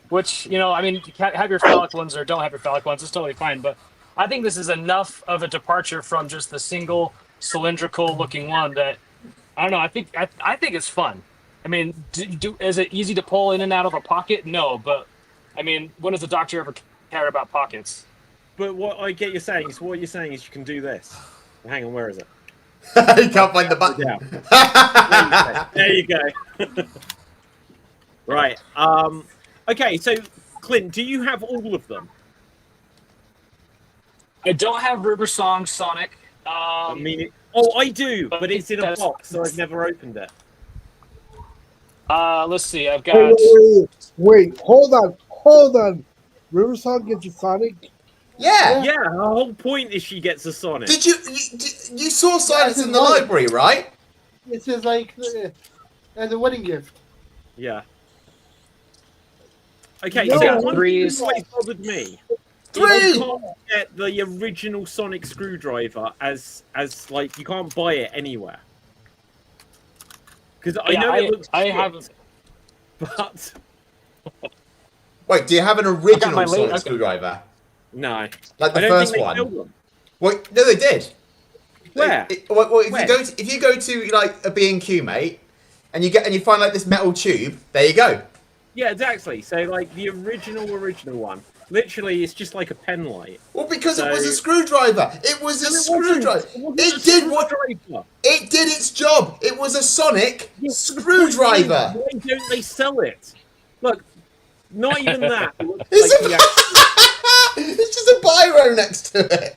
which, you know, I mean, you can have your phallic ones or don't have your phallic ones. It's totally fine. But I think this is enough of a departure from just the single cylindrical looking one that I don't know. I think it's fun. I mean, is it easy to pull in and out of a pocket? No, but I mean, when does the doctor ever care about pockets? But what I get you're saying is you can do this. Hang on, where is it? You can't find the button. Yeah. There you go. Right. Okay. So, Clint, do you have all of them? I don't have River Song Sonic. I do, but it's in a box, so I've never opened it. Let's see. I've got. Wait, hold on. Riversong gets a Sonic? Yeah. Yeah, her whole point is she gets a Sonic. Did you saw Silence in the library, right? It's just like as a wedding gift. Yeah. Okay, No, so one threes. thing that bothered me. Three! You can't get the original Sonic screwdriver as like you can't buy it anywhere. Because I know it looks shit, but Wait, do you have an original Sonic screwdriver? no, Like the I don't first think they one? sell them. Well, no, they did. Where? If you go to like a B&Q, mate, and you find like this metal tube, there you go. Yeah, exactly. So like the original one, literally, it's just like a pen light. Well, because it was a screwdriver. It was a screwdriver. It did its job. It was a Sonic screwdriver. Why don't they sell it? Look, not even that. It looks like It's just a biro next to it.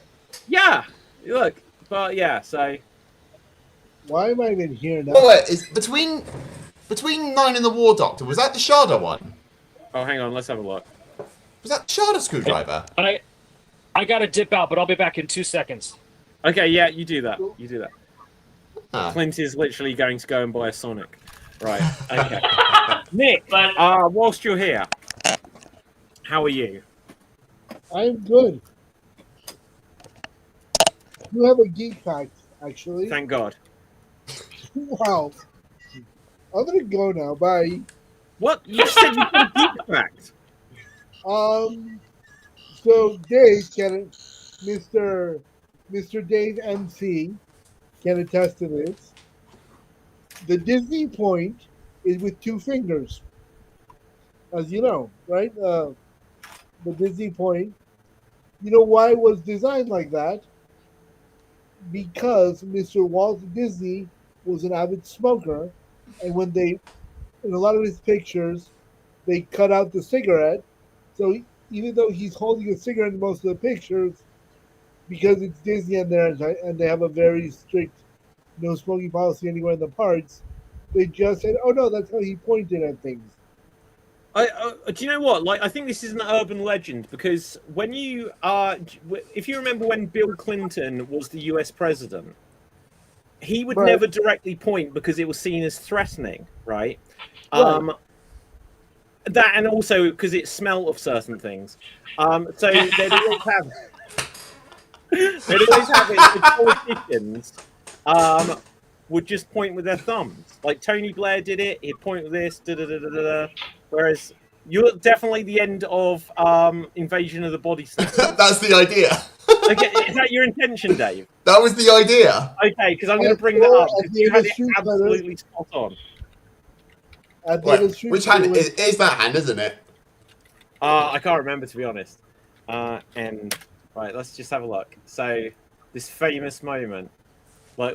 Yeah, look, but yeah, so. Why am I even here now? Oh, wait, is between Nine and the War Doctor, was that the Sharda one? Oh, hang on, let's have a look. Was that the Sharda screwdriver? I gotta dip out, but I'll be back in 2 seconds. Okay, yeah, you do that. You do that. Ah. Clint is literally going to go and buy a Sonic. Right, okay. Nick, But whilst you're here, how are you? I'm good. You have a geek fact, actually. Thank God. Wow. I'm gonna go now. Bye. What? You said you got a geek fact. So Dave Mr. Dave MC can attest to this. The Disney point is with 2 fingers, as you know, right? The Disney point. You know why it was designed like that? Because Mr. Walt Disney was an avid smoker, and when in a lot of his pictures, they cut out the cigarette. So even though he's holding a cigarette in most of the pictures, because it's Disney and they have a very strict no smoking policy anywhere in the parks, they just said, "Oh no, that's how he pointed at things." Do you know what? Like, I think this is an urban legend because when you if you remember when Bill Clinton was the U.S. president, he would never directly point because it was seen as threatening, right? That and also because it smelled of certain things. So they'd always have it. The politicians would just point with their thumbs. Like Tony Blair did it. He'd point with this. Whereas you're definitely the end of Invasion of the Body Snatchers. That's the idea. Okay, is that your intention, Dave? That was the idea. Okay, because I'm going to bring that up because you had it absolutely spot on. Wait, which hand is that hand, isn't it? I can't remember, to be honest. And right, let's just have a look. So this famous moment, like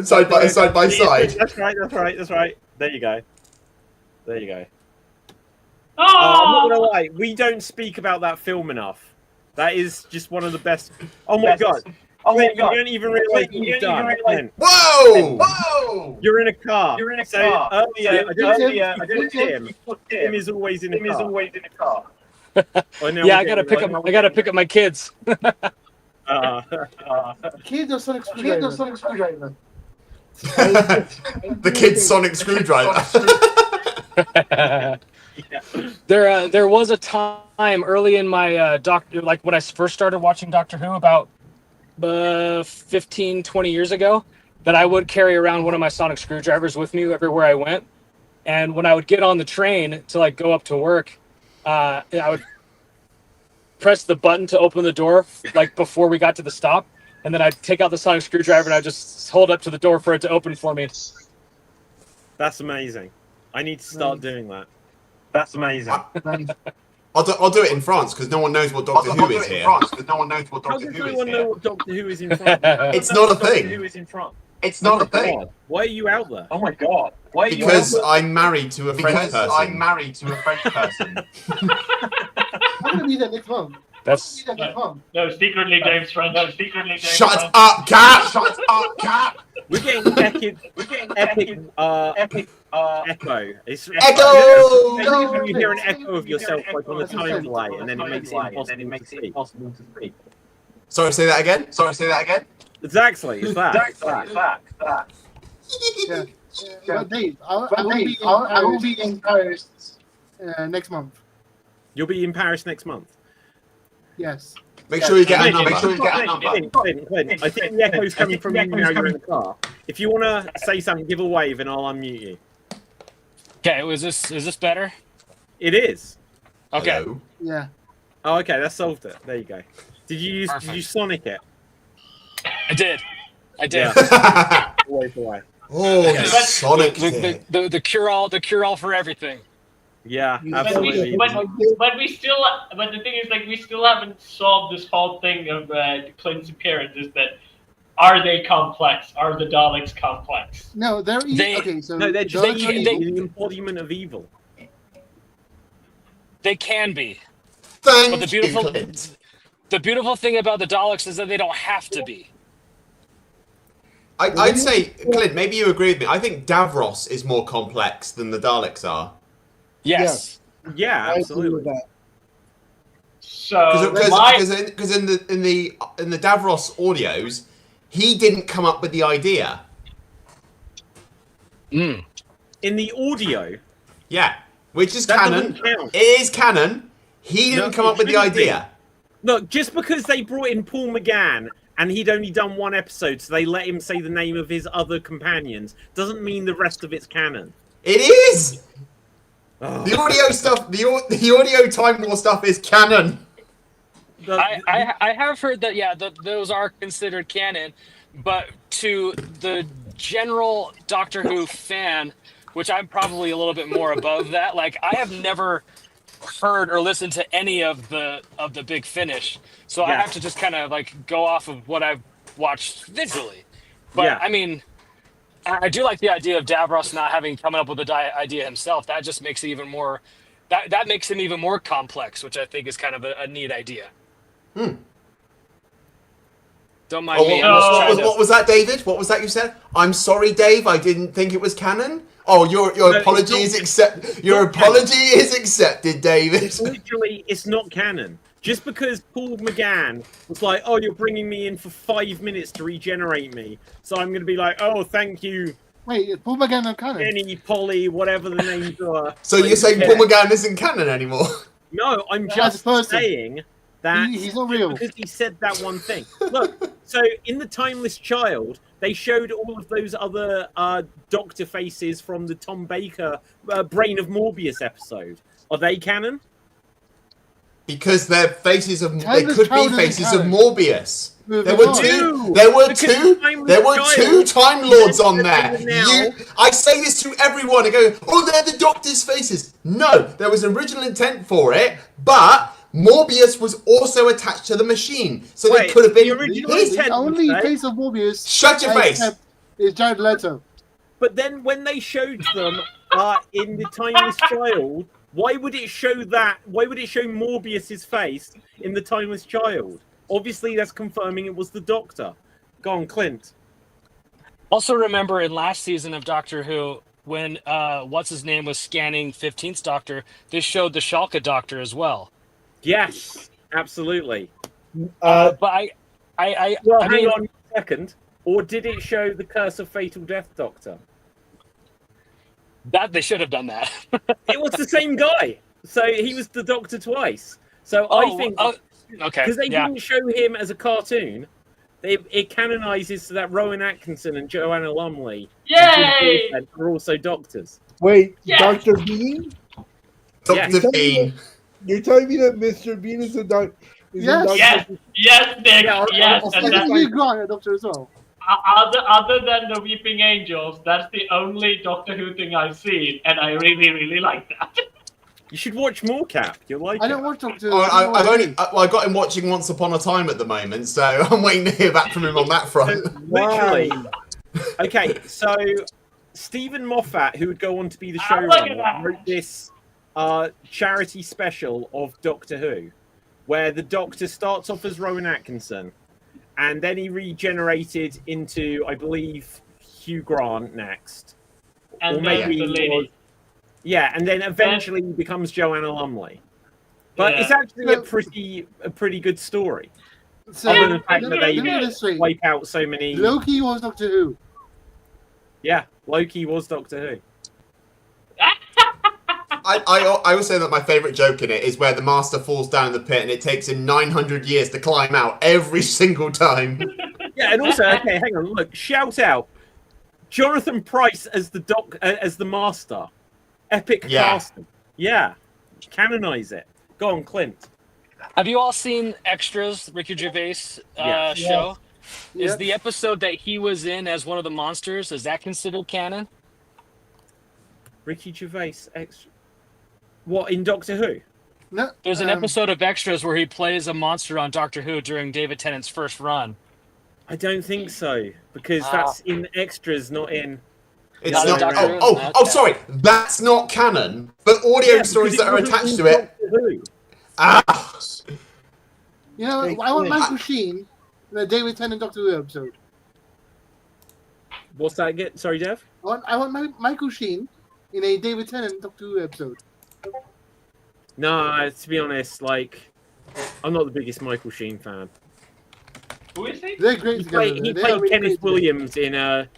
side by side. That's right. There you go. oh, I'm not gonna lie, we don't speak about that film enough. That is just one of the best. Oh my god! Oh my Clint, you god. don't even realize what you've done. Clint, Whoa! Whoa! you're in a car. You're in a So car. earlier, I Earlier, didn't see Tim. Tim is always in a Tim is car. always in a car. Oh, now Yeah, we're I gotta getting- pick up my kids. Kids or Sonic Screwdriver? The kid's sonic screwdriver. There was a time early in my doctor, like when I first started watching Doctor Who about 15, 20 years ago, that I would carry around one of my sonic screwdrivers with me everywhere I went. And when I would get on the train to like go up to work, I would press the button to open the door like before we got to the stop, and then I'd take out the sonic screwdriver and I'd just hold up to the door for it to open for me. That's amazing. I need to start doing that. That's amazing. I'll do it in France because no one knows what Doctor Who is here. How does anyone know what Doctor Who is in France? It's not a thing. Who is in front? It's not a thing. God, why are you out there? Oh my god. Why are you Because out there? I'm married to a French person. married to a French person. I'm gonna be there next month. That's No, secretly James French. No, secretly James Shut French. up, cat! Shut up, cat! We're getting epic echo. It's Echo! You hear an echo of yourself like on a time delay, and then it makes it impossible to speak. Sorry, say that again. Exactly, it's that. Yeah. But Dave, I will be in Paris next month. You'll be in Paris next month. Yes. Make sure you get a number. Clint, I think the echo's coming from you now you're in the car. If you want to say something, give a wave and I'll unmute you. okay. Is this better? It is. Okay. Hello? Yeah. Oh, okay, that solved it. There you go. Did you Sonic it? I did. Yeah. Wave away. Oh, the Sonic thing. The cure all for everything. Yeah, But absolutely. But we still. But the thing is, like, we still haven't solved this whole thing of Clint's appearance. Is that are they complex? Are the Daleks complex? No, they're okay. So No, they're just the embodiment of evil. They can be. Thank But the beautiful thing about the Daleks is that they don't have to be. I'd say, Clint, maybe you agree with me. I think Davros is more complex than the Daleks are. Yes. Yeah, I agree with absolutely. that. So Because in the Davros audios, he didn't come up with the idea. Mm. In the audio, Yeah, which is that canon. doesn't count. It is canon. He didn't come up with the shouldn't be. idea. Look, just because they brought in Paul McGann and he'd only done one episode, so they let him say the name of his other companions, doesn't mean the rest of it's canon. It is. Oh. The audio stuff, the audio Time War stuff is canon. I have heard that, yeah, those are considered canon, but to the general Doctor Who fan, which I'm probably a little bit more above that, like, I have never heard or listened to any of the Big Finish, so I have to just kind of like go off of what I've watched visually. But I mean, I do like the idea of Davros not having come up with the idea himself. That just makes it even more. That makes him even more complex, which I think is kind of a neat idea. Don't mind me. What was that, David? What was that you said? I'm sorry, Dave. I didn't think it was canon. Oh, your apology is accepted. Your apology is accepted, David. Literally, it's not canon. Just because Paul McGann was like, "Oh, you're bringing me in for 5 minutes to regenerate me," so I'm going to be like, "Oh, thank you." Wait, is Paul McGann not canon? Jenny, Polly, whatever the names are. So you're saying Paul McGann isn't canon anymore? No, I'm just saying that he's not real because he said that one thing. Look, so in the Timeless Child, they showed all of those other Doctor faces from the Tom Baker Brain of Morbius episode. Are they canon? Because they're faces of Timeless they could be Child faces isn't of canon. Morbius. There were two. There were two Time Lords on there. I say this to everyone. I go, "Oh, they're the Doctor's faces." No, there was an original intent for it, but Morbius was also attached to the machine, so they could have been. The only face of Morbius. Shut your face. Is Jared Leto. But then when they showed them in the Timeless Child, why would it show that? Why would it show Morbius's face in the Timeless Child? Obviously, that's confirming it was the Doctor. Go on, Clint. Also, remember in last season of Doctor Who, when what's his name was scanning 15th Doctor, they showed the Schalke Doctor as well. Yes, absolutely. But I Well, hang mean, on a second. Or did it show the Curse of Fatal Death Doctor? that they should have done that. It was the same guy. So he was the Doctor twice. So I think okay, because they yeah. didn't show him as a cartoon, it canonizes so that Rowan Atkinson and Joanna Lumley Yay! are also doctors. Wait, Yes! Dr. Bean? Dr. Bean. You're telling me that Mr. Bean is a doctor? Yes. Yes, Nick. Yeah, yes, I and think we got a doctor as well. other than the Weeping Angels, that's the only Doctor Who thing I've seen, and I really, really like that. You should watch more, Cap. You'll like I it. don't watch Doctor. Oh, I've only. Well, I got him watching Once Upon a Time at the moment, so I'm waiting to hear back from him on that front. Literally. Okay, so Stephen Moffat, who would go on to be the Ah, look at showrunner, that. wrote this charity special of Doctor Who, where the Doctor starts off as Rowan Atkinson, and then he regenerated into, I believe, Hugh Grant next. And Or then maybe the he lady. was- Yeah, and then eventually he becomes Joanna Lumley. But Yeah. it's actually a pretty good story. So, Other than the fact let that me they put it this way. wipe out so many. Loki was Doctor Who. Yeah, Loki was Doctor Who. I will say that my favourite joke in it is where the Master falls down in the pit and it takes him 900 years to climb out every single time. Yeah, and also, okay, hang on, look, shout out, Jonathan Pryce as the Master, epic casting. Yeah, canonize it. Go on, Clint. Have you all seen Extras, Ricky Gervais Yeah. show? Yeah. Is the episode that he was in as one of the monsters, is that considered canon? Ricky Gervais, what, in Doctor Who? No, There's an episode of Extras where he plays a monster on Doctor Who during David Tennant's first run. I don't think so, because that's in extras, not in. It's Not not. Doctor Who? Oh, Okay. sorry. That's not canon. But audio stories that are attached to it. Ah. You know, Hey, I want Clint. Michael Sheen in a David Tennant Doctor Who episode. What's that again? Sorry, Dev? I want Michael Sheen in a David Tennant Doctor Who episode. No, to be honest, like, I'm not the biggest Michael Sheen fan. Who is he? They're great He together. played, he They're played really Kenneth great Williams in a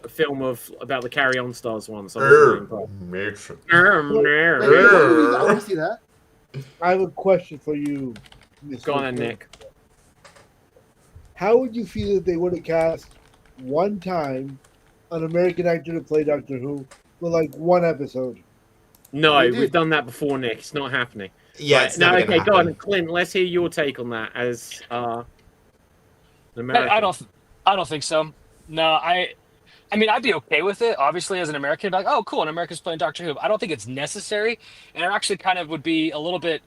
film about the Carry On Stars once. I wasn't really impressed. together. Hey, I want to see that. I have a question for you, Mr. Go on then, Clint. Nick. How would you feel if they would have cast one time an American actor to play Doctor Who for like one episode? No, We did. we've done that before, Nick. It's not happening. Yeah, Right, it's no, never okay, gonna go on, happen. Clint. Let's hear your take on that as an American. I don't think so. No, I mean, I'd be okay with it. Obviously, as an American, like, oh, cool, an American's playing Doctor Who. I don't think it's necessary, and it actually kind of would be a little bit.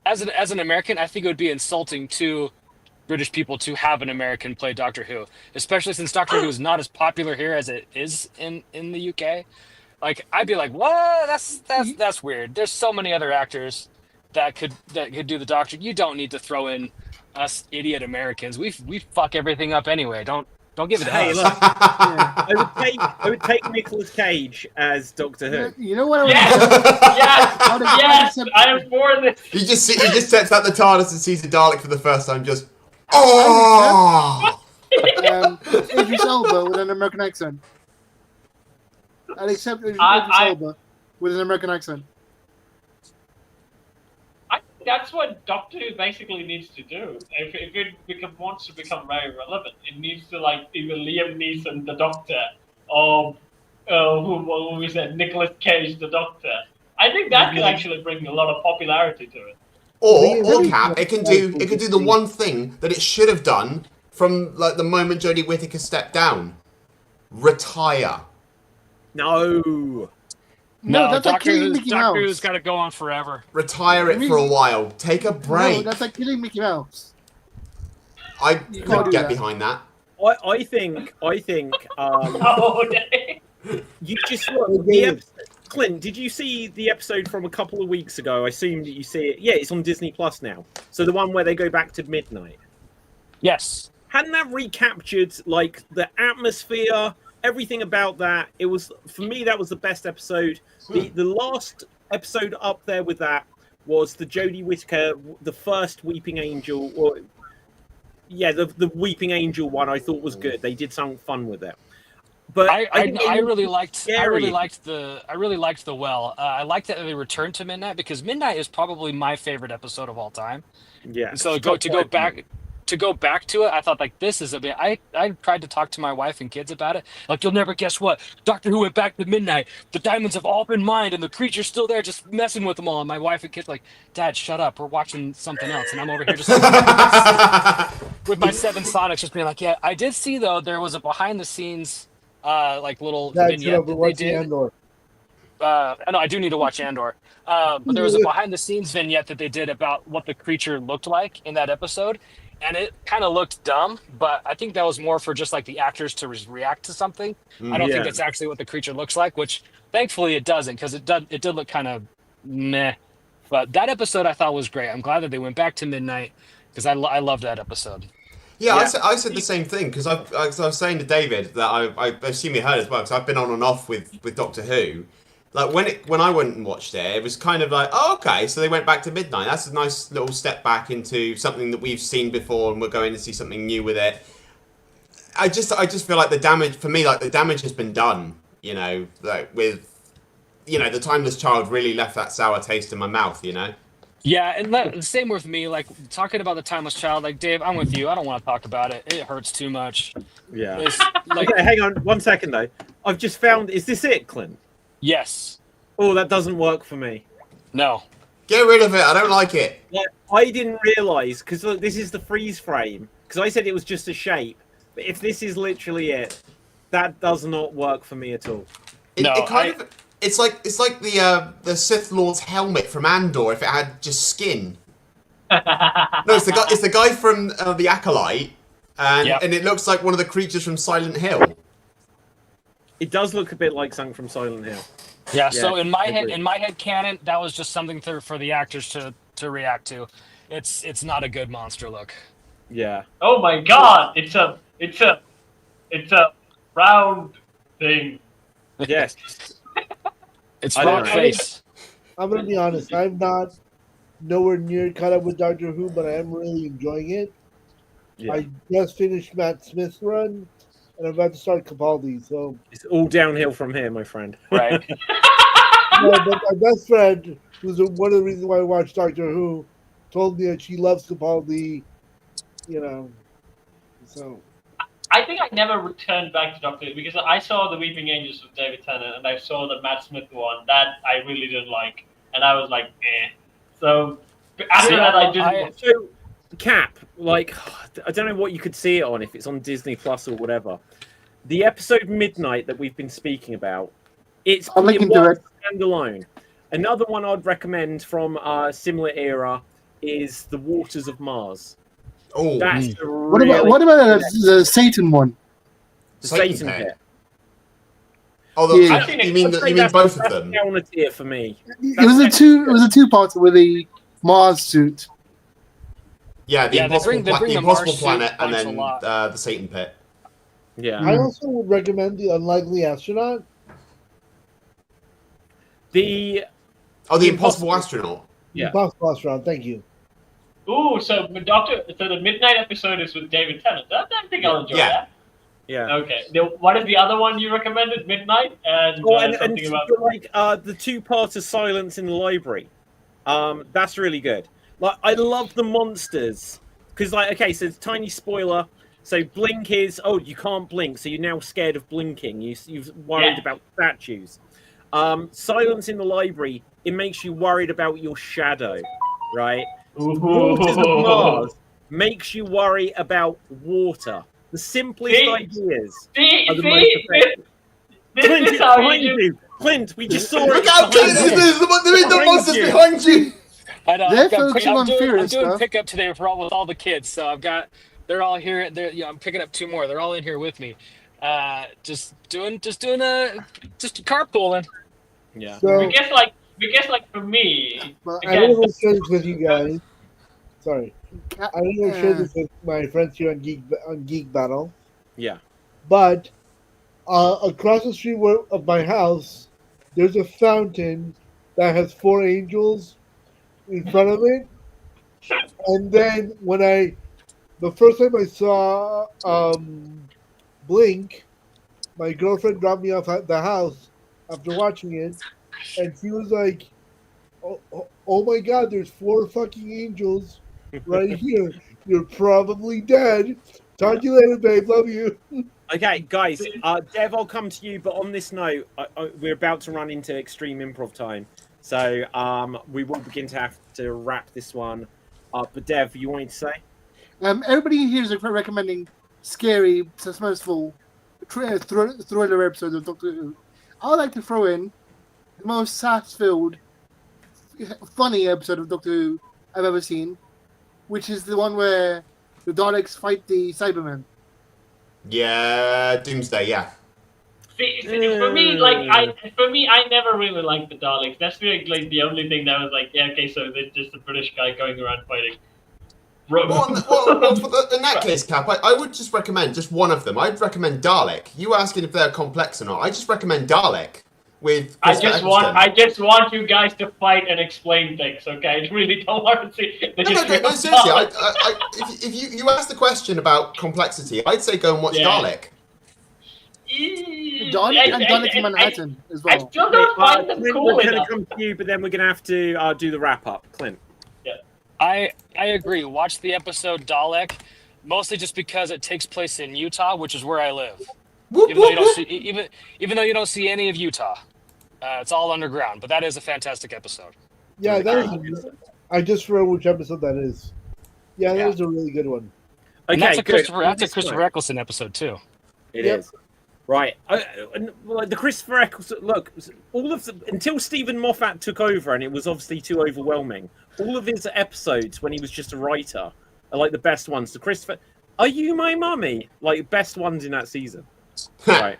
As an American, I think it would be insulting to British people to have an American play Doctor Who, especially since Doctor Who is not as popular here as it is in the UK. Like, I'd be like, what? That's weird. There's so many other actors that could do the Doctor. You don't need to throw in us idiot Americans. We fuck everything up anyway. Don't give it to Hey, us. look, I would take Nicolas Cage as Doctor Who. You know what I would Yes! Yes! I am for this! He just steps out the TARDIS and sees a Dalek for the first time. Just oh. Idris Elba with an American accent. I'd accept Idris Elba with an American accent. I think that's what Doctor Who basically needs to do. If it wants to become very relevant, it needs to, like, either Liam Neeson, the Doctor, or who we said, Nicolas Cage, the Doctor. I think that could actually bring a lot of popularity to it. Or Cap, it can do the one thing that it should have done from like the moment Jodie Whittaker stepped down. Retire. No. No, that's like Doctor killing Mickey Doctor Mouse. Who's got to go on forever. Retire it for a while. Take a break. No, that's like killing Mickey Mouse. I can't could do get that. behind that. I think Oh, okay. you just look. David. Clint, did you see the episode from a couple of weeks ago? I assume that you see it. Yeah, it's on Disney Plus now. So the one where they go back to midnight. Yes. Hadn't that recaptured like the atmosphere, everything about that? It was, for me, that was the best episode. The last episode up there with that was the Jodie Whittaker, the first Weeping Angel, or yeah, the Weeping Angel one. I thought was good. They did something fun with it. But I really liked the well. I liked that they returned to midnight because midnight is probably my favorite episode of all time. Yeah. So to go back to it, I thought like this is a bit. I tried to talk to my wife and kids about it. Like, you'll never guess what Doctor Who went back to midnight. The diamonds have all been mined, and the creature's still there, just messing with them all. And my wife and kids like, Dad, shut up. We're watching something else, and I'm over here just with my 7 Sonics, just being like, yeah. I did see though there was a behind the scenes like little vignette that they did. Andor. No, I do need to watch Andor. But there was a behind the scenes vignette that they did about what the creature looked like in that episode. And it kind of looked dumb, but I think that was more for just like the actors to react to something. I don't think that's actually what the creature looks like, which thankfully it doesn't, because it did look kind of meh. But that episode I thought was great. I'm glad that they went back to midnight because I loved that episode. Yeah, I said the same thing because I was saying to David that I assume you heard as well, because I've been on and off with Doctor Who. Like when I went and watched it, it was kind of like, oh, okay, so they went back to midnight. That's a nice little step back into something that we've seen before, and we're going to see something new with it. I just feel like the damage has been done. You know, like with, you know, the Timeless Child really left that sour taste in my mouth. You know. Yeah, and the same with me. Like talking about the Timeless Child, like Dave, I'm with you. I don't want to talk about it. It hurts too much. Yeah. It's, like, okay, hang on 1 second though. I've just found. Is this it, Clint? Yes. Oh, that doesn't work for me. No. Get rid of it. I don't like it. Like, I didn't realise, because this is the freeze frame, because I said it was just a shape. But if this is literally it, that does not work for me at all. It's like the Sith Lord's helmet from Andor if it had just skin. No, it's the guy from the Acolyte, and it looks like one of the creatures from Silent Hill. It does look a bit like something from Silent Hill. Yeah, so in my head canon, that was just something for the actors to react to. It's not a good monster look. Yeah. Oh my God! It's a round thing. Yes. It's round face. I'm gonna be honest. I'm not nowhere near caught up with Doctor Who, but I am really enjoying it. Yeah. I just finished Matt Smith's run, and I'm about to start Capaldi. So it's all downhill from here, my friend. Right. No, but my best friend, who's one of the reasons why I watch Doctor Who, told me that she loves Capaldi. You know, so. I think I never returned back to Doctor Who because I saw the Weeping Angels with David Tennant and I saw the Matt Smith one that I really didn't like, and I was like, eh. So after that, I didn't. So, Cap, like, I don't know what you could see it on, if it's on Disney Plus or whatever. The episode Midnight that we've been speaking about, it's standalone. Another one I'd recommend from a similar era is The Waters of Mars. Oh, that's what about the Satan one? The Satan Pit. Oh, you mean both of them? Down a tier for me. It was a two-parter with the Mars suit. Yeah, the Impossible Planet, and then the Satan Pit. Yeah. I also would recommend The Unlikely Astronaut. The Impossible Astronaut. Yeah. Impossible Astronaut. Thank you. Ooh, so the Midnight episode is with David Tennant. I think I'll enjoy that. Yeah. Okay. What is the other one you recommended? Midnight and something about like the two-parter Silence in the Library. That's really good. Like, I love the monsters because, like, okay, so it's tiny spoiler. So blink is you can't blink, so you're now scared of blinking. You've worried about statues. Silence in the Library, it makes you worried about your shadow, right? Waters of Mars makes you worry about water. The simplest ideas are the most effective. Clint, it's behind you. Clint, we just saw it. Look out, Clint! The monsters behind you! I know. I'm doing pickup today with all the kids, so they're all here. I'm picking up 2 more. They're all in here with me. Just carpooling. Yeah. So, because like for me, Well, I don't again, know if I've shared this with you guys. Sorry. Ca- I don't know if I've shared this with my friends here on Geek Battle. Yeah. But across the street of my house, there's a fountain that has 4 angels in front of it. And then the first time I saw Blink, my girlfriend dropped me off at the house after watching it, and she was like, oh my God, there's 4 fucking angels right here. You're probably dead. Talk to you later, babe. Love you." Okay, guys. Dev, I'll come to you. But on this note, we're about to run into extreme improv time, so we will begin to have to wrap this one up. But Dev, you wanted to say? Everybody here is recommending scary, suspenseful, thriller episodes of Doctor Who. I'd like to throw in the most sass-filled, funny episode of Doctor Who I've ever seen, which is the one where the Daleks fight the Cybermen. Yeah, Doomsday. Yeah. See, for me, I never really liked the Daleks. That's really, like the only thing that was like, yeah, okay, so there's just a British guy going around fighting. Well, in that case, Cap, I would just recommend just one of them. I'd recommend Dalek. You asking if they're complex or not? I just recommend Dalek with. I just want you guys to fight and explain things, okay? I really don't want to see. No, seriously. If you ask the question about complexity, I'd say go and watch Dalek. Dalek in Manhattan as well. I still don't find them Clint, cool we're going enough. to come to you, but then we're going to have to do the wrap up. Clint. I agree. Watch the episode Dalek, mostly just because it takes place in Utah, which is where I live. Even though you don't see any of Utah, it's all underground. But that is a fantastic episode. Yeah, I just forgot which episode that is. Yeah, that is a really good one. And Okay, that's a Christopher Eccleston episode too. It is. Right. The Christopher Eccleston, look, all of the, until Stephen Moffat took over and it was obviously too overwhelming, all of his episodes when he was just a writer are like the best ones. The Christopher, Are You My Mummy? Like, best ones in that season. Right.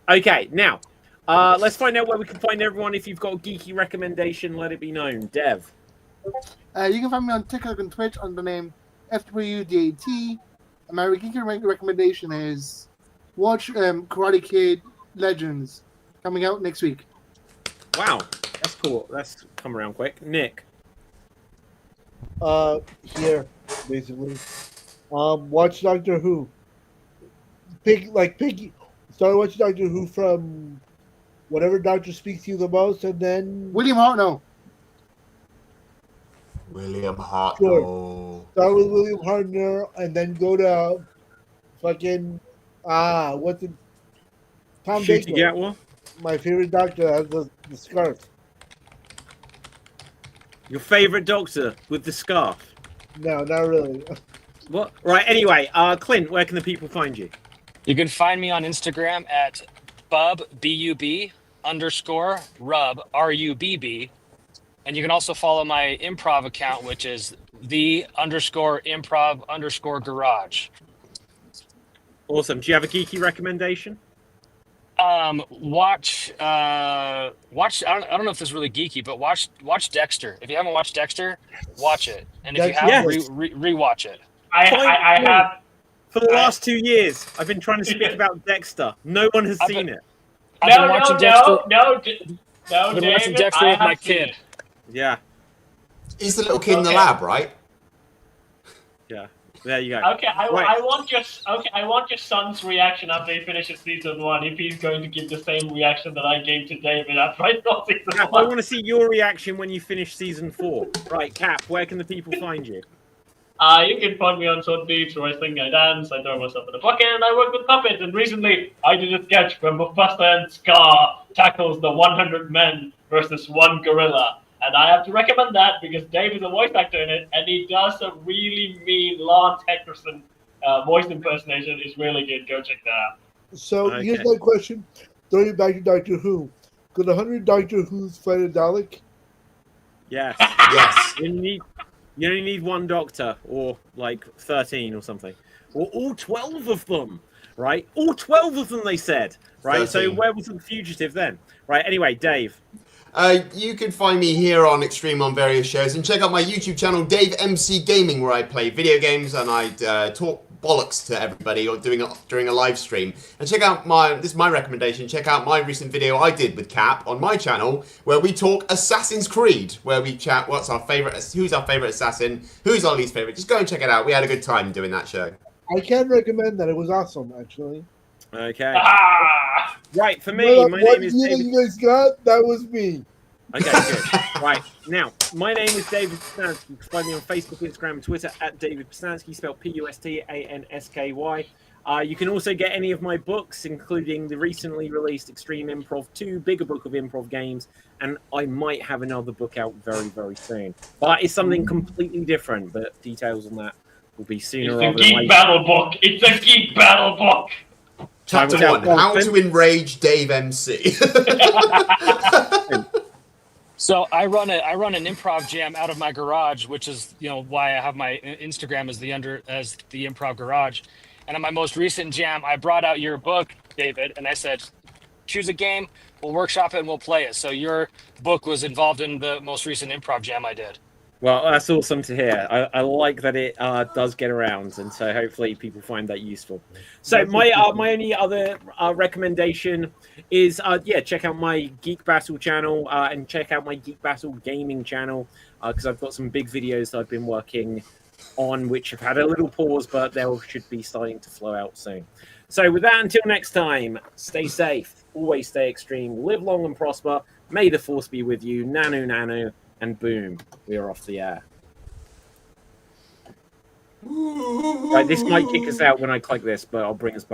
Okay, now, let's find out where we can find everyone. If you've got a geeky recommendation, let it be known. Dev. You can find me on TikTok and Twitch under the name FWDAT. And my geeky recommendation is watch Karate Kid Legends, coming out next week. Wow, that's cool. That's come around quick. Nick. Here, basically. Watch Doctor Who. Piggy. Start watching Doctor Who from whatever doctor speaks to you the most, and then William Hartnell. Sure. Start with William Hartnell, and then go to fucking what's it? Tom Shooty Baker. Gatwa. My favorite doctor has the scarf. Your favorite doctor with the scarf. No, not really. What? Right. Anyway, Clint, where can the people find you? You can find me on Instagram at BUB_rub, RUBB. And you can also follow my improv account, which is _improv_garage. Awesome. Do you have a geeky recommendation? Watch. I don't know if this is really geeky, but watch Dexter. If you haven't watched Dexter, watch it. And if you have, rewatch it. I have. For the last 2 years, I've been trying to speak about Dexter. No one has seen it. I've been watching Dexter. No, I've been watching Dexter with my kid. Yeah. He's the little kid in the lab, right? Yeah. There you go. Okay, I want your son's reaction after he finishes season 1. If he's going to give the same reaction that I gave to David after I saw season 1. I want to see your reaction when you finish season 4. Right, Cap, where can the people find you? You can find me on Sword Beats, where I sing, I dance, I throw myself in a bucket, and I work with puppets. And recently, I did a sketch where Mufasa and Scar tackles the 100 men versus 1 gorilla. And I have to recommend that because Dave is a voice actor in it, and he does a really mean Lance Heckerson voice impersonation. It's really good. Go check that out. So here's my question. Throwing it back to Doctor Who. Could 100 Doctor Who's fight a Dalek? Yes. Yes. You only need 1 doctor, or like 13 or something. Or all 12 of them, right? All 12 of them, they said. Right? 13. So where was the fugitive then? Right, anyway, Dave. You can find me here on Extreme on various shows, and check out my YouTube channel, Dave MC Gaming, where I play video games and I talk bollocks to everybody or during a live stream. And check out this is my recommendation, check out my recent video I did with Cap on my channel, where we talk Assassin's Creed, where we chat who's our favorite assassin, who's our least favorite. Just go and check it out. We had a good time doing that show. I can recommend that. It was awesome, actually. Okay. Ah! Right, for me, my name is What David. you guys got? That was me. Okay, good. Right, now, my name is David Pistansky. You can find me on Facebook, Instagram, and Twitter at David Pistansky, spelled Pustansky. You can also get any of my books, including the recently released Extreme Improv 2, bigger book of improv games, and I might have another book out very, very soon. But it's something completely different, but details on that will be sooner rather It's a than geek later. battle book. It's a geek battle book. Chapter 1, How to Enrage Dave MC. So I run an improv jam out of my garage, which is why I have my Instagram as the improv garage. And on my most recent jam, I brought out your book, David, and I said, choose a game, we'll workshop it, and we'll play it. So your book was involved in the most recent improv jam I did. Well, that's awesome to hear. I like that it does get around, and so hopefully people find that useful. So my only other recommendation is check out my Geek Battle channel and check out my Geek Battle gaming channel because I've got some big videos that I've been working on which have had a little pause, but they should be starting to flow out soon. So with that, until next time, stay safe, always stay extreme, live long and prosper. May the force be with you. Nanu nanu. And boom, we are off the air. Right, this might kick us out when I click this, but I'll bring us back.